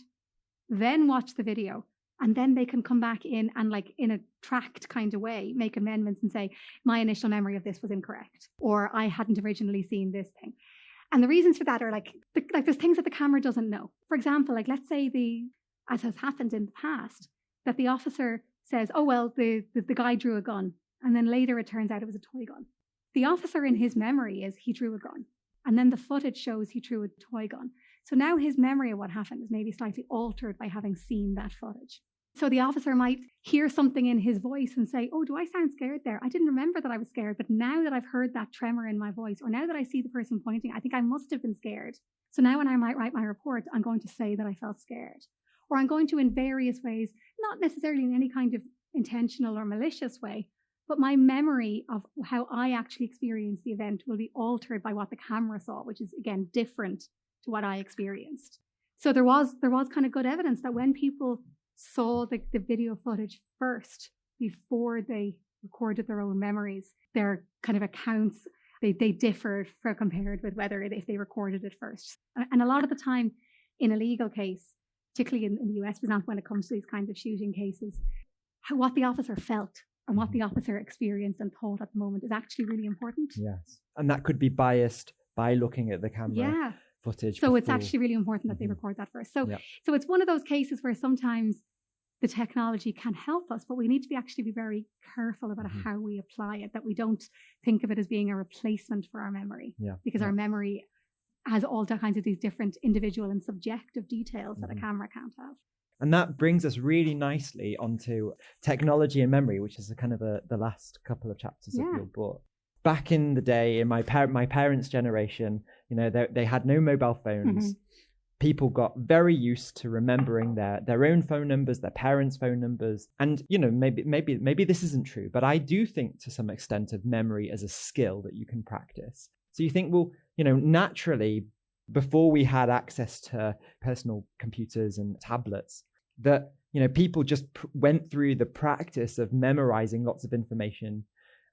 then watch the video, and then they can come back in and, like, in a tracked kind of way, make amendments and say, my initial memory of this was incorrect, or I hadn't originally seen this thing. And the reasons for that are like there's things that the camera doesn't know. For example, like let's say as has happened in the past, that the officer says, oh, well, the guy drew a gun. And then later it turns out it was a toy gun. The officer in his memory is he drew a gun. And then the footage shows he drew a toy gun. So now his memory of what happened is maybe slightly altered by having seen that footage. So the officer might hear something in his voice and say, oh, do I sound scared there? I didn't remember that I was scared, but now that I've heard that tremor in my voice, or now that I see the person pointing, I think I must have been scared. So now when I might write my report, I'm going to say that I felt scared. Or I'm going to, in various ways, not necessarily in any kind of intentional or malicious way, but my memory of how I actually experienced the event will be altered by what the camera saw, which is, again, different to what I experienced. So there was kind of good evidence that when people saw the video footage first before they recorded their own memories, their kind of accounts, they differed compared with whether if they recorded it first. And a lot of the time in a legal case, particularly in the US, for example, when it comes to these kinds of shooting cases, what the officer felt and what the officer experienced and thought at the moment is actually really important. Yes. And that could be biased by looking at the camera footage. So it's actually really important that they record that first. So it's one of those cases where sometimes the technology can help us, but we need to be very careful about how we apply it, that we don't think of it as being a replacement for our memory. Because our memory has all kinds of these different individual and subjective details that a camera can't have. And that brings us really nicely onto technology and memory, which is kind of the last couple of chapters of your book. Back in the day, in my parents' generation, they had no mobile phones. people got very used to remembering their own phone numbers, their parents' phone numbers. And, maybe this isn't true, but I do think to some extent of memory as a skill that you can practice. So you think, well, naturally, before we had access to personal computers and tablets, that, people just went through the practice of memorizing lots of information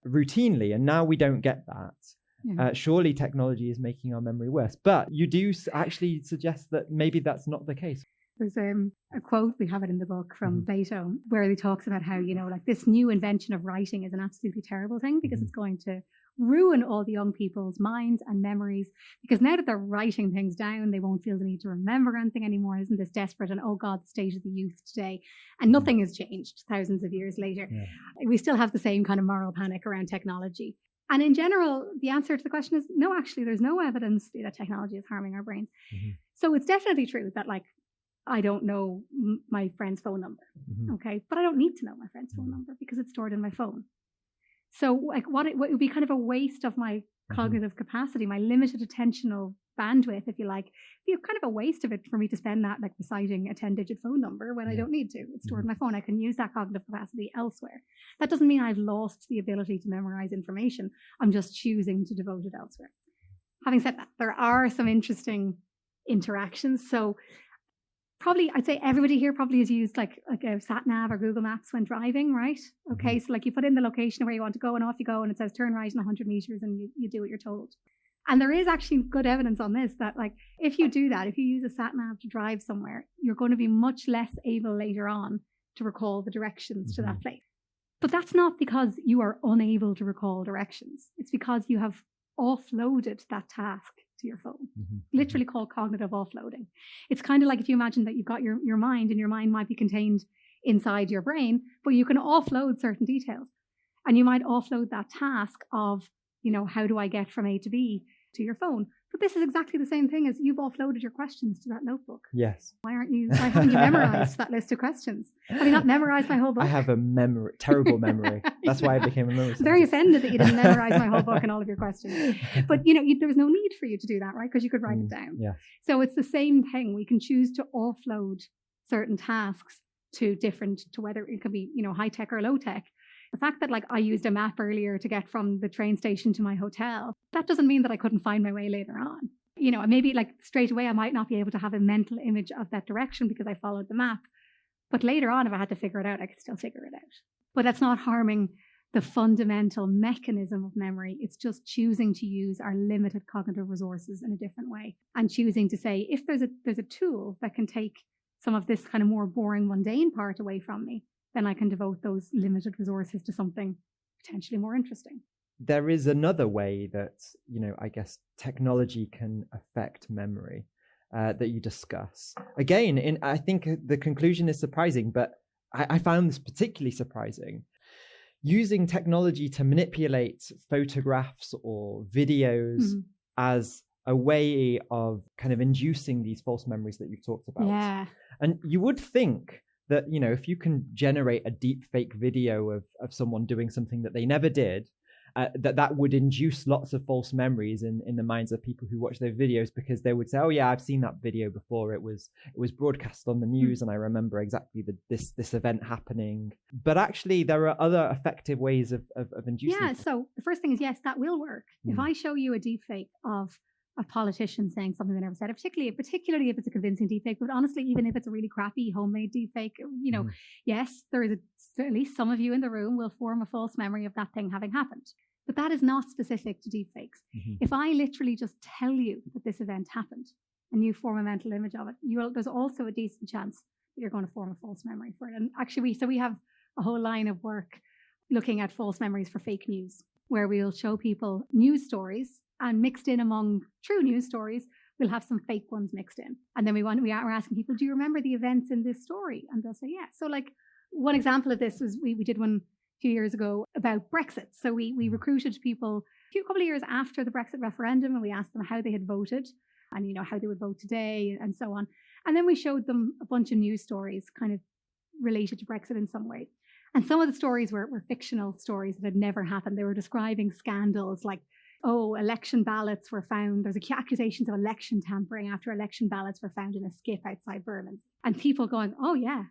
routinely. And now we don't get that. Surely technology is making our memory worse. But you do actually suggest that maybe that's not the case. There's a quote, we have it in the book, from Plato, where he talks about how, this new invention of writing is an absolutely terrible thing because it's going to ruin all the young people's minds and memories, because now that they're writing things down, they won't feel the need to remember anything anymore. Isn't this desperate? And oh God, the state of the youth today. And nothing has changed thousands of years later. Yeah. We still have the same kind of moral panic around technology. And in general, the answer to the question is no, actually, there's no evidence that technology is harming our brains. So it's definitely true that, I don't know my friend's phone number. Okay. But I don't need to know my friend's phone number because it's stored in my phone. So what would be kind of a waste of my cognitive capacity, my limited attentional bandwidth, if you like, be kind of a waste of it for me to spend that reciting a 10-digit phone number when I don't need to. It's stored in my phone. I can use that cognitive capacity elsewhere. That doesn't mean I've lost the ability to memorize information. I'm just choosing to devote it elsewhere. Having said that, there are some interesting interactions. So probably, I'd say everybody here probably has used like a sat nav or Google Maps when driving, right? Okay, so you put in the location where you want to go and off you go, and it says turn right in 100 meters and you do what you're told. And there is actually good evidence on this that if you do that, if you use a sat nav to drive somewhere, you're going to be much less able later on to recall the directions to that place. But that's not because you are unable to recall directions. It's because you have offloaded that task to your phone, literally called cognitive offloading. It's kind of like if you imagine that you've got your mind, and your mind might be contained inside your brain, but you can offload certain details. And you might offload that task of, how do I get from A to B to your phone? But this is exactly the same thing as you've offloaded your questions to that notebook. Yes. Why haven't you memorized that list of questions? Have you not memorized my whole book? I have a terrible memory. That's why I became a memory. Very offended that you didn't memorize my whole book and all of your questions. But, there was no need for you to do that, right? Because you could write it down. Yeah. So it's the same thing. We can choose to offload certain tasks to whether it could be, high tech or low tech. The fact that I used a map earlier to get from the train station to my hotel, that doesn't mean that I couldn't find my way later on. Maybe straight away I might not be able to have a mental image of that direction because I followed the map. But later on, if I had to figure it out, I could still figure it out. But that's not harming the fundamental mechanism of memory. It's just choosing to use our limited cognitive resources in a different way, and choosing to say, if there's a tool that can take some of this kind of more boring, mundane part away from me, then I can devote those limited resources to something potentially more interesting. There is another way that, I guess technology can affect memory that you discuss. Again, I think the conclusion is surprising, but I found this particularly surprising. Using technology to manipulate photographs or videos as a way of kind of inducing these false memories that you've talked about. Yeah. And you would think that, if you can generate a deep fake video of someone doing something that they never did, that would induce lots of false memories in the minds of people who watch those videos, because they would say, oh yeah, I've seen that video before. It was broadcast on the news and I remember exactly this event happening. But actually there are other effective ways of inducing. Yeah, so the first thing is, yes, that will work. If I show you a deep fake of a politician saying something they never said, particularly if it's a convincing deepfake, but honestly, even if it's a really crappy homemade deepfake, yes, there is at least some of you in the room will form a false memory of that thing having happened. But that is not specific to deepfakes. If I literally just tell you that this event happened and you form a mental image of it, there's also a decent chance that you're going to form a false memory for it. And actually, we have a whole line of work looking at false memories for fake news, where we'll show people news stories, and mixed in among true news stories, we'll have some fake ones mixed in. And then we're asking people, do you remember the events in this story? And they'll say, yeah. So one example of this was we did one a few years ago about Brexit. So we recruited people a couple of years after the Brexit referendum, and we asked them how they had voted and, how they would vote today and so on. And then we showed them a bunch of news stories kind of related to Brexit in some way. And some of the stories were fictional stories that had never happened. They were describing scandals like election ballots were found. There's accusations of election tampering after election ballots were found in a skip outside Berlin. And people going, oh yeah,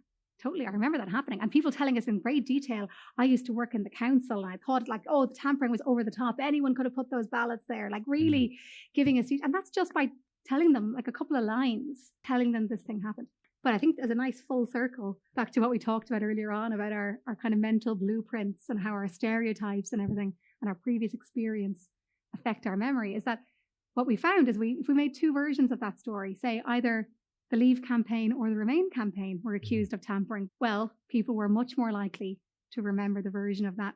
totally, I remember that happening. And people telling us in great detail, I used to work in the council and I thought like, oh, the tampering was over the top. Anyone could have put those ballots there, like really giving us, and that's just by telling them like a couple of lines, telling them this thing happened. But I think there's a nice full circle back to what we talked about earlier on about our kind of mental blueprints and how our stereotypes and everything and our previous experience affect our memory. Is that what we found is if we made two versions of that story, say either the Leave campaign or the Remain campaign were accused of tampering, well, people were much more likely to remember the version of that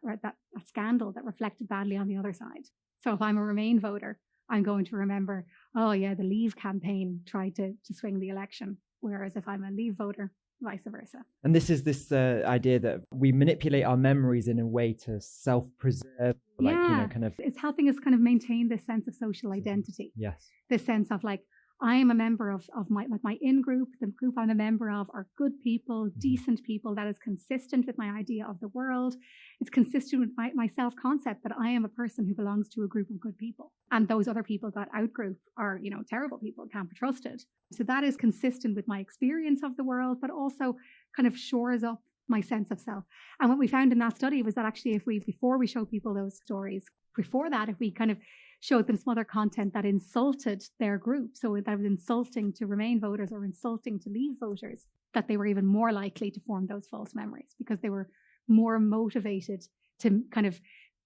scandal that reflected badly on the other side. So if I'm a Remain voter, I'm going to remember, oh yeah, the Leave campaign tried to swing the election. Whereas if I'm a Leave voter, vice versa. And this is this idea that we manipulate our memories in a way to self-preserve, It's helping us kind of maintain this sense of social identity. Yes. This sense of like, I am a member of my in-group, the group I'm a member of are good people, decent people. That is consistent with my idea of the world. It's consistent with my self-concept that I am a person who belongs to a group of good people. And those other people, that out-group, are, terrible people, can't be trusted. So that is consistent with my experience of the world, but also kind of shores up my sense of self. And what we found in that study was that actually before we show people those stories, before that, if we kind of showed them some other content that insulted their group, so that was insulting to Remain voters or insulting to Leave voters, that they were even more likely to form those false memories because they were more motivated to kind of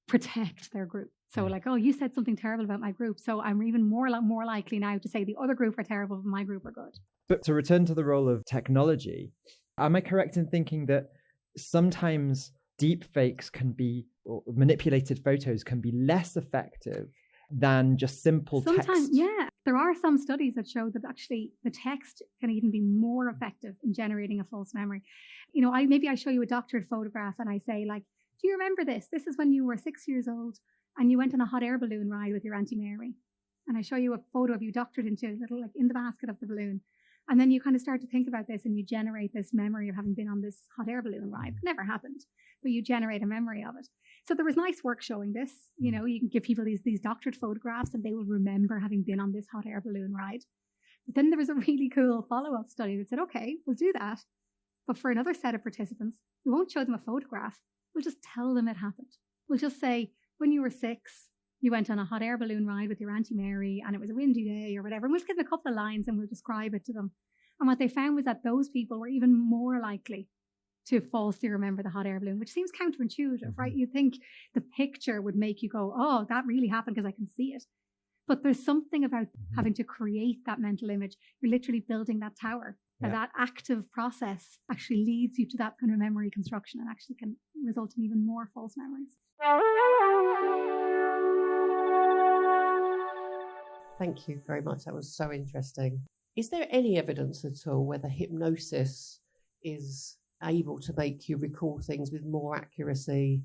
protect their group. So like, oh, you said something terrible about my group, so I'm even more likely now to say the other group are terrible, but my group are good. But to return to the role of technology, am I correct in thinking that sometimes deep fakes can be, or manipulated photos can be less effective than just simple text? Yeah. There are some studies that show that actually the text can even be more effective in generating a false memory. I show you a doctored photograph and I say like, do you remember this? This is when you were 6 years old and you went on a hot air balloon ride with your Auntie Mary. And I show you a photo of you doctored into a little, like in the basket of the balloon. And then you kind of start to think about this and you generate this memory of having been on this hot air balloon ride. It never happened, but you generate a memory of it. So there was nice work showing this. You can give people these doctored photographs and they will remember having been on this hot air balloon ride. But then there was a really cool follow-up study that said, okay, we'll do that. But for another set of participants, we won't show them a photograph. We'll just tell them it happened. We'll just say, when you were 6, you went on a hot air balloon ride with your Auntie Mary and it was a windy day or whatever. And we'll just give them a couple of lines and we'll describe it to them. And what they found was that those people were even more likely to falsely remember the hot air balloon, which seems counterintuitive, right? You think the picture would make you go, oh, that really happened because I can see it. But there's something about having to create that mental image. You're literally building that tower. Yeah. That active process actually leads you to that kind of memory construction and actually can result in even more false memories. Thank you very much. That was so interesting. Is there any evidence at all whether hypnosis is able to make you recall things with more accuracy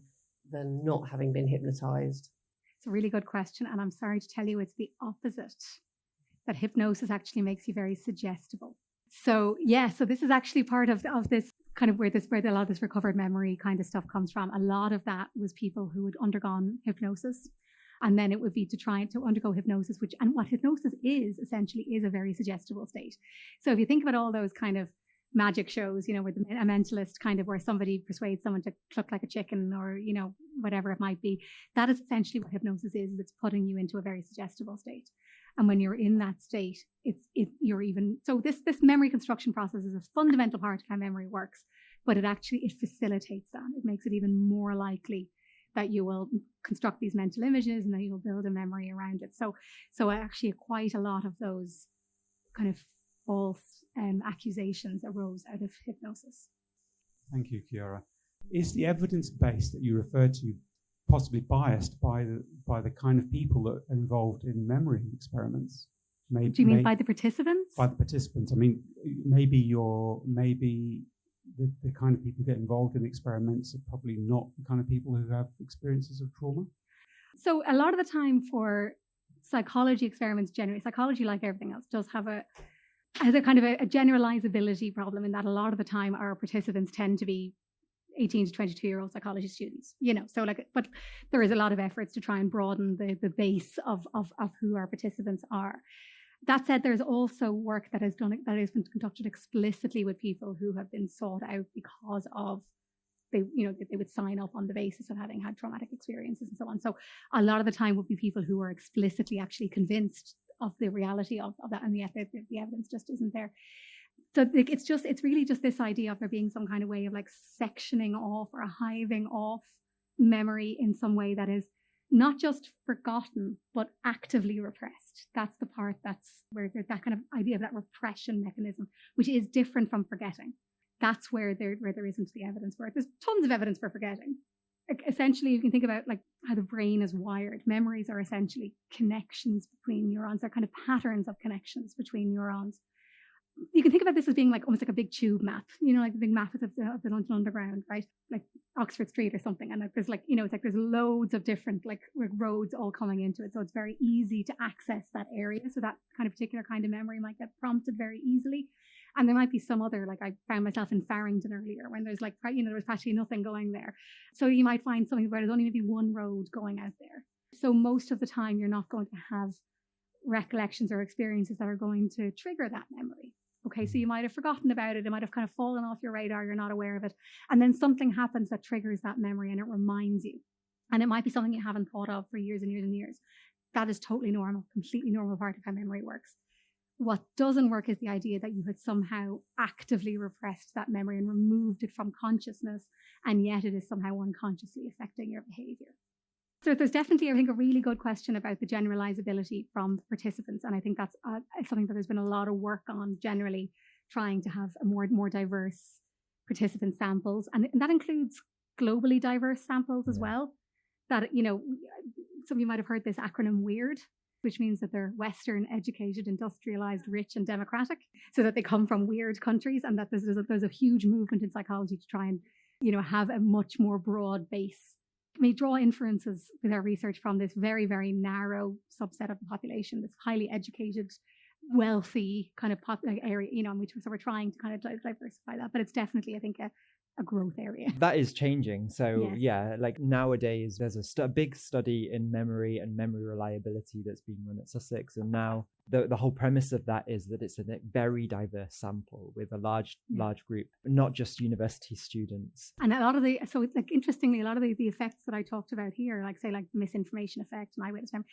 than not having been hypnotized? It's a really good question. And I'm sorry to tell you, it's the opposite, that hypnosis actually makes you very suggestible. So this is actually part of this kind of where a lot of this recovered memory kind of stuff comes from. A lot of that was people who had undergone hypnosis. And then it would be to try to undergo hypnosis, and what hypnosis is essentially is a very suggestible state. So if you think about all those kind of magic shows, where a mentalist kind of where somebody persuades someone to cluck like a chicken or, whatever it might be, that is essentially what hypnosis is. It's putting you into a very suggestible state. And when you're in that state, this memory construction process is a fundamental part of how memory works, but it facilitates that. It makes it even more likely that you will construct these mental images and that you'll build a memory around it. So actually quite a lot of those kind of false accusations arose out of hypnosis. Thank you, Ciara. Is the evidence base that you referred to possibly biased by the kind of people that are involved in memory experiments? Do you mean by the participants? By the participants. I mean, maybe the kind of people who get involved in experiments are probably not the kind of people who have experiences of trauma. So a lot of the time for psychology experiments, generally, psychology, like everything else, does have has a kind of a generalizability problem in that a lot of the time our participants tend to be 18 to 22-year-old psychology students, so like, but there is a lot of efforts to try and broaden the base of who our participants are. That said, there's also work that has been conducted explicitly with people who have been sought out because of they would sign up on the basis of having had traumatic experiences and so on. So a lot of the time would be people who are explicitly actually convinced of the reality of that, and the evidence just isn't there. So it's really just this idea of there being some kind of way of like sectioning off or hiving off memory in some way that is not just forgotten, but actively repressed. That's the part that's where there's that kind of idea of that repression mechanism, which is different from forgetting. That's where there isn't the evidence for it. There's tons of evidence for forgetting. Like, essentially, you can think about like how the brain is wired. Memories are essentially connections between neurons. They're kind of patterns of connections between neurons. You can think about this as being like almost like a big tube map, like the big map of the London Underground, right? Like Oxford Street or something. And there's like, it's like there's loads of different like roads all coming into it. So it's very easy to access that area. So that kind of particular kind of memory might get prompted very easily. And there might be some other, like I found myself in Farringdon earlier when there's like, there was practically nothing going there. So you might find something where there's only maybe one road going out there. So most of the time you're not going to have recollections or experiences that are going to trigger that memory. Okay, so you might have forgotten about it. It might have kind of fallen off your radar. You're not aware of it. And then something happens that triggers that memory and it reminds you. And it might be something you haven't thought of for years and years and years. That is totally normal, completely normal part of how memory works. What doesn't work is the idea that you had somehow actively repressed that memory and removed it from consciousness, and yet it is somehow unconsciously affecting your behavior. So there's definitely, I think, a really good question about the generalizability from participants. And I think that's something that there's been a lot of work on generally, trying to have a more diverse participant samples. And that includes globally diverse samples as well. That, some of you might have heard this acronym WEIRD, which means that they're Western, educated, industrialized, rich, and democratic. So that they come from weird countries, and that there's a huge movement in psychology to try and, have a much more broad base. We draw inferences with our research from this very, very narrow subset of the population, this highly educated, wealthy kind of area, so we're trying to kind of diversify that. But it's definitely, I think, a growth area. That is changing. So yes. Like nowadays there's a big study in memory and memory reliability that's being run at Sussex, and now the whole premise of that is that it's a very diverse sample with a large group, not just university students. And a lot of interestingly, a lot of the effects that I talked about here, like say like misinformation effect and eyewitness memory,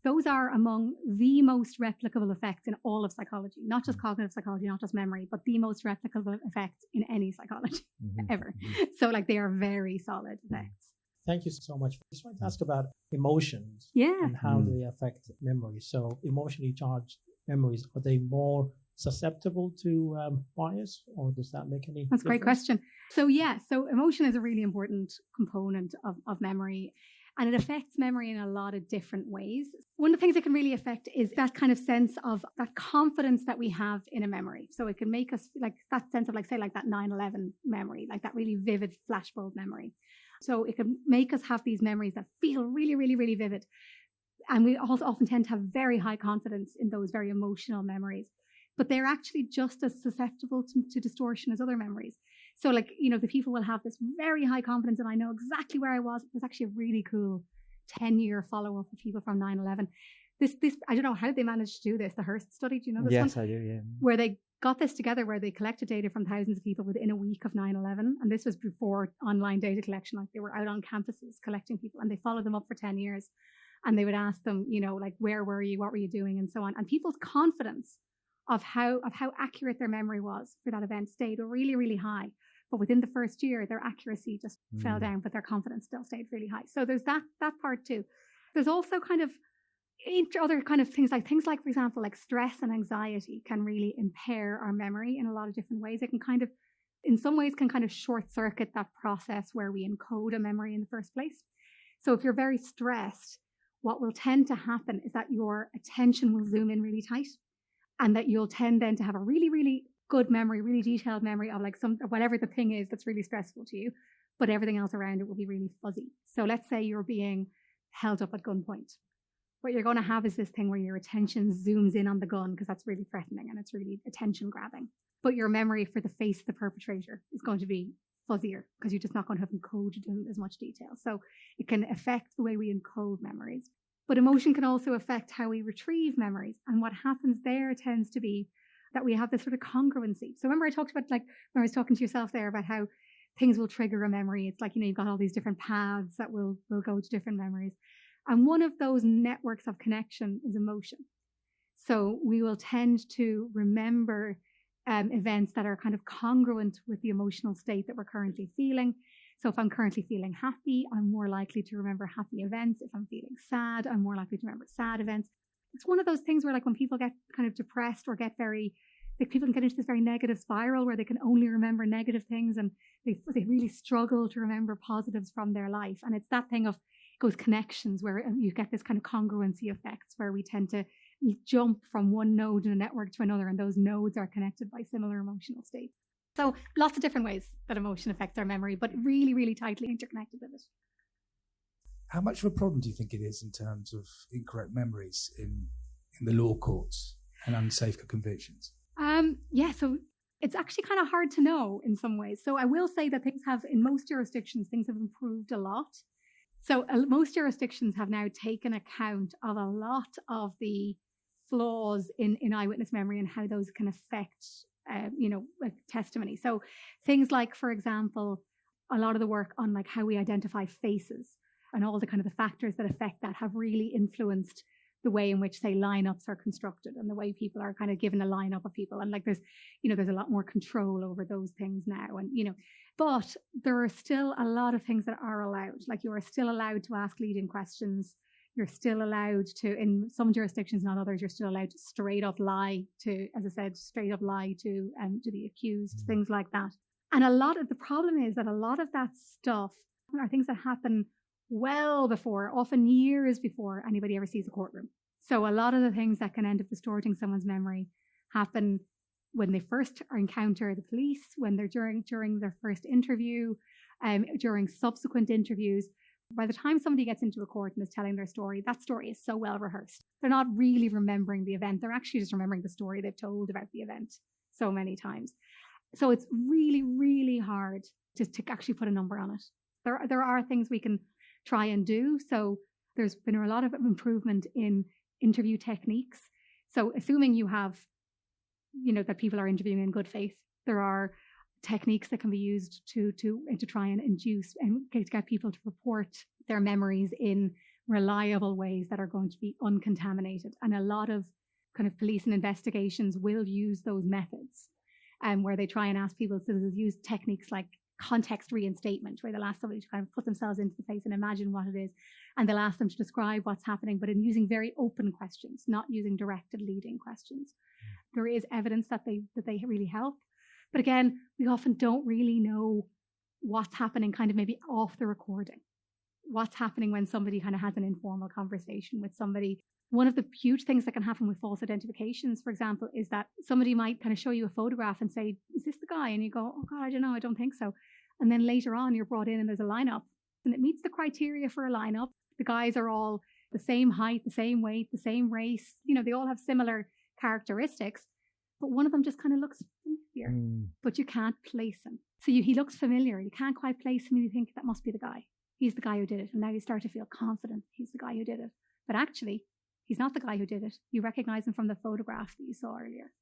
those are among the most replicable effects in all of psychology, not just cognitive psychology, not just memory, but the most replicable effects in any psychology ever. So like they are very solid effects. Thank you so much. I just wanted to ask about emotions and how they affect memory. So emotionally charged memories, are they more susceptible to bias, or does that make any difference? That's a great question. So so emotion is a really important component of memory, and it affects memory in a lot of different ways. One of the things it can really affect is that kind of sense of that confidence that we have in a memory. So it can make us like that sense of like, say, like that 9/11 memory, like that really vivid flashbulb memory. So it can make us have these memories that feel really, really, really vivid. And we also often tend to have very high confidence in those very emotional memories. But they're actually just as susceptible to distortion as other memories. So like, the people will have this very high confidence and I know exactly where I was. It was actually a really cool 10-year follow-up of people from 9/11. This I don't know, how did they manage to do this? The Hearst study, do you know this one? Yes, I do, yeah. Where they got this together, where they collected data from thousands of people within a week of 9/11. And this was before online data collection. Like they were out on campuses collecting people, and they followed them up for 10 years. And they would ask them, like, where were you? What were you doing? And so on. And people's confidence of how accurate their memory was for that event stayed really, really high. But within the first year, their accuracy just fell down, but their confidence still stayed really high. So there's that part too. There's also kind of other kind of things like, for example, like stress and anxiety can really impair our memory in a lot of different ways. It can in some ways can short circuit that process where we encode a memory in the first place. So if you're very stressed, what will tend to happen is that your attention will zoom in really tight, and that you'll tend then to have a really, really good memory, really detailed memory of like whatever the thing is that's really stressful to you, but everything else around it will be really fuzzy. So let's say you're being held up at gunpoint. What you're going to have is this thing where your attention zooms in on the gun because that's really threatening and it's really attention grabbing. But your memory for the face of the perpetrator is going to be fuzzier because you're just not going to have encoded in as much detail. So it can affect the way we encode memories. But emotion can also affect how we retrieve memories. And what happens there tends to be that we have this sort of congruency. So remember I talked about, like, when I was talking to yourself there about how things will trigger a memory. It's like, you've got all these different paths that will go to different memories. And one of those networks of connection is emotion. So we will tend to remember events that are kind of congruent with the emotional state that we're currently feeling. So if I'm currently feeling happy, I'm more likely to remember happy events. If I'm feeling sad, I'm more likely to remember sad events. It's one of those things where, like, when people get kind of depressed or get people can get into this very negative spiral where they can only remember negative things, and they really struggle to remember positives from their life. And it's that thing of those connections where you get this kind of congruency effects where we tend to jump from one node in a network to another, and those nodes are connected by similar emotional states. So lots of different ways that emotion affects our memory, but really, really tightly interconnected with it. How much of a problem do you think it is in terms of incorrect memories in the law courts and unsafe convictions? So it's actually kind of hard to know in some ways. So I will say that in most jurisdictions, things have improved a lot. So most jurisdictions have now taken account of a lot of the flaws in eyewitness memory and how those can affect, like testimony. So things like, for example, a lot of the work on like how we identify faces and all the kind of the factors that affect that have really influenced the way in which, say, lineups are constructed and the way people are kind of given a lineup of people. And like there's a lot more control over those things now. And, but there are still a lot of things that are allowed. Like, you are still allowed to ask leading questions. You're still allowed to, in some jurisdictions, not others, you're still allowed to straight up lie to the accused, things like that. And the problem is that a lot of that stuff are things that happen well before, often years before anybody ever sees a courtroom. So a lot of the things that can end up distorting someone's memory happen when they first encounter the police, when they're during their first interview, during subsequent interviews. By the time somebody gets into a court and is telling their story, that story is so well rehearsed. They're not really remembering the event. They're actually just remembering the story they've told about the event so many times. So it's really, really hard to actually put a number on it. There are things we can try and do. So there's been a lot of improvement in interview techniques. So assuming you have, that people are interviewing in good faith, there are techniques that can be used to try and induce and get people to report their memories in reliable ways that are going to be uncontaminated. And a lot of kind of police and investigations will use those methods, where they try and ask people to use techniques like context reinstatement, where they'll ask somebody to kind of put themselves into the place and imagine what it is, and they'll ask them to describe what's happening, but in using very open questions, not using directed leading questions. There is evidence that they really help, but again, we often don't really know what's happening kind of maybe off the recording, what's happening when somebody kind of has an informal conversation with somebody. One of the huge things that can happen with false identifications, for example, is that somebody might kind of show you a photograph and say, is this the guy? And you go, oh God, I don't know, I don't think so. And then later on you're brought in and there's a lineup and it meets the criteria for a lineup. The guys are all the same height, the same weight, the same race. They all have similar characteristics, but one of them just kind of looks familiar, but you can't place him. So he looks familiar. You can't quite place him and you think that must be the guy. He's the guy who did it. And now you start to feel confident he's the guy who did it. But actually, he's not the guy who did it. You recognize him from the photograph that you saw earlier.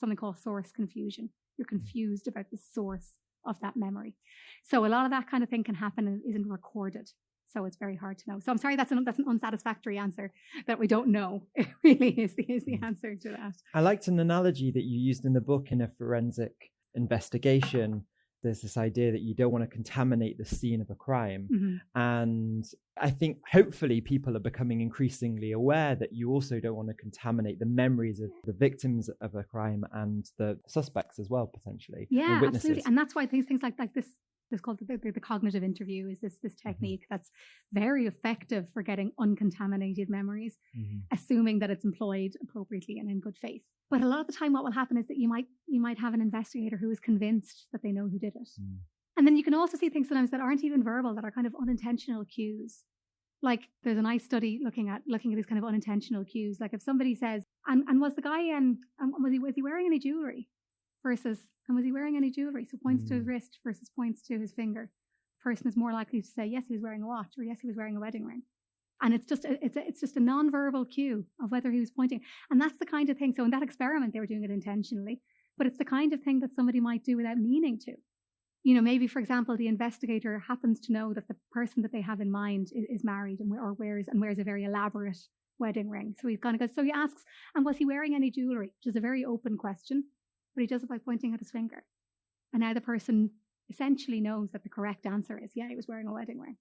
Something called source confusion. You're confused about the source of that memory. So a lot of that kind of thing can happen and isn't recorded. So it's very hard to know. So I'm sorry, that's an unsatisfactory answer, that we don't know. It really is the answer to that. I liked an analogy that you used in the book in a forensic investigation. There's this idea that you don't want to contaminate the scene of a crime. Mm-hmm. And I think hopefully people are becoming increasingly aware that you also don't want to contaminate the memories of the victims of a crime and the suspects as well, potentially. Yeah, absolutely. And that's why things like this called the cognitive interview is this technique that's very effective for getting uncontaminated memories, assuming that it's employed appropriately and in good faith. But a lot of the time what will happen is that you might have an investigator who is convinced that they know who did it. And then you can also see things sometimes that aren't even verbal, that are kind of unintentional cues. Like there's a nice study looking at these kind of unintentional cues. Like if somebody says, and was the guy was he wearing any jewelry? versus, and was he wearing any jewellery? So points to his wrist versus points to his finger. Person is more likely to say, yes, he was wearing a watch, or yes, he was wearing a wedding ring. And it's just a non-verbal cue of whether he was pointing. And that's the kind of thing. So in that experiment, they were doing it intentionally, but it's the kind of thing that somebody might do without meaning to. You know, maybe, for example, the investigator happens to know that the person that they have in mind is married or wears a very elaborate wedding ring. So he kind of goes, so he asks, and was he wearing any jewellery? Which is a very open question, but he does it by pointing at his finger. And now the person essentially knows that the correct answer is, yeah, he was wearing a wedding ring.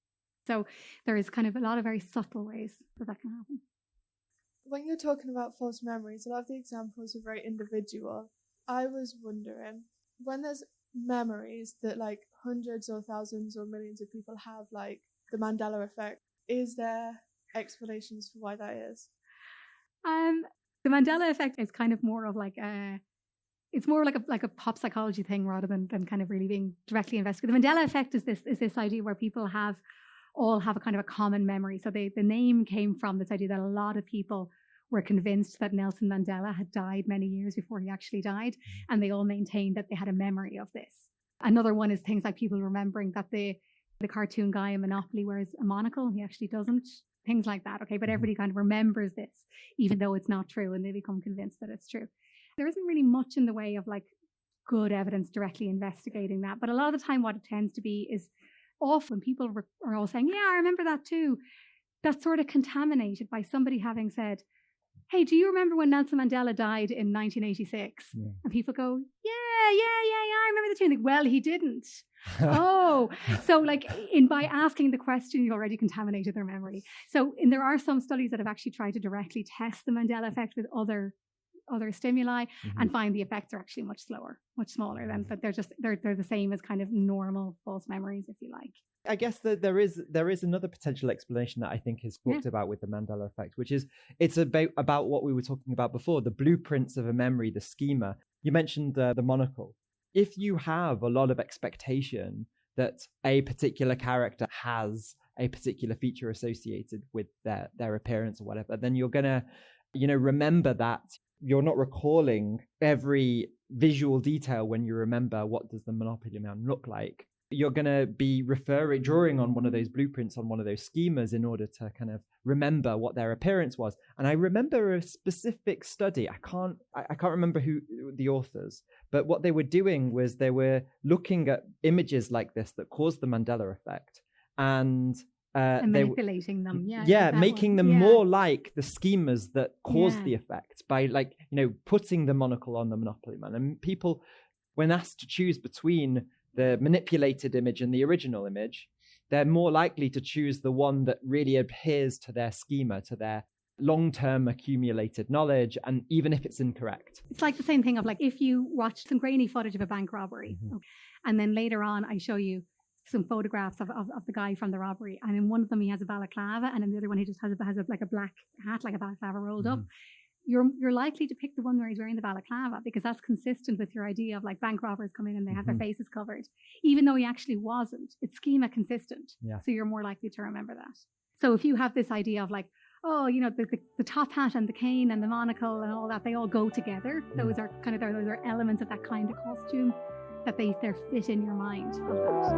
So there is kind of a lot of very subtle ways that can happen. When you're talking about false memories, a lot of the examples are very individual. I was wondering, when there's memories that like hundreds or thousands or millions of people have, like the Mandela effect, is there explanations for why that is? The Mandela effect is kind of more of like it's more like a pop psychology thing rather than kind of really being directly investigated. The Mandela effect is this idea where people all have a kind of a common memory. So the name came from this idea that a lot of people were convinced that Nelson Mandela had died many years before he actually died, and they all maintained that they had a memory of this. Another one is things like people remembering that the cartoon guy in Monopoly wears a monocle, he actually doesn't. Things like that, okay? But everybody kind of remembers this, even though it's not true, and they become convinced that it's true. There isn't really much in the way of like good evidence directly investigating that. But a lot of the time what it tends to be is often people are all saying, yeah, I remember that too. That's sort of contaminated by somebody having said, hey, do you remember when Nelson Mandela died in 1986? Yeah. And people go, yeah, I remember that too. And they, well, he didn't. Oh, so like by asking the question, you already contaminated their memory. So there are some studies that have actually tried to directly test the Mandela effect with other stimuli and find the effects are actually much smaller than, but they're the same as kind of normal false memories, if you like. I guess that there is another potential explanation that I think is talked about with the Mandela effect, which is it's about what we were talking about before, the blueprints of a memory, the schema. You mentioned the monocle. If you have a lot of expectation that a particular character has a particular feature associated with their appearance or whatever, then you're gonna, remember that. You're not recalling every visual detail when you remember what does the Monopoly Man look like. You're going to be drawing on one of those blueprints, on one of those schemas in order to kind of remember what their appearance was. And I remember a specific study. I can't remember who the authors, but what they were doing was they were looking at images like this that caused the Mandela effect and manipulating them, making them more like the schemas that caused the effect by putting the monocle on the Monopoly Man. And people, when asked to choose between the manipulated image and the original image, they're more likely to choose the one that really adheres to their schema, to their long-term accumulated knowledge, and even if it's incorrect. It's like the same thing of like if you watch some grainy footage of a bank robbery, and then later on I show you some photographs of the guy from the robbery, and in one of them he has a balaclava, and in the other one he just has like a black hat, like a balaclava rolled up. You're likely to pick the one where he's wearing the balaclava because that's consistent with your idea of like bank robbers come in and they have their faces covered, even though he actually wasn't. It's schema consistent, so you're more likely to remember that. So if you have this idea of like, oh, the top hat and the cane and the monocle and all that, they all go together. Those are elements of that kind of costume that they fit in your mind of that.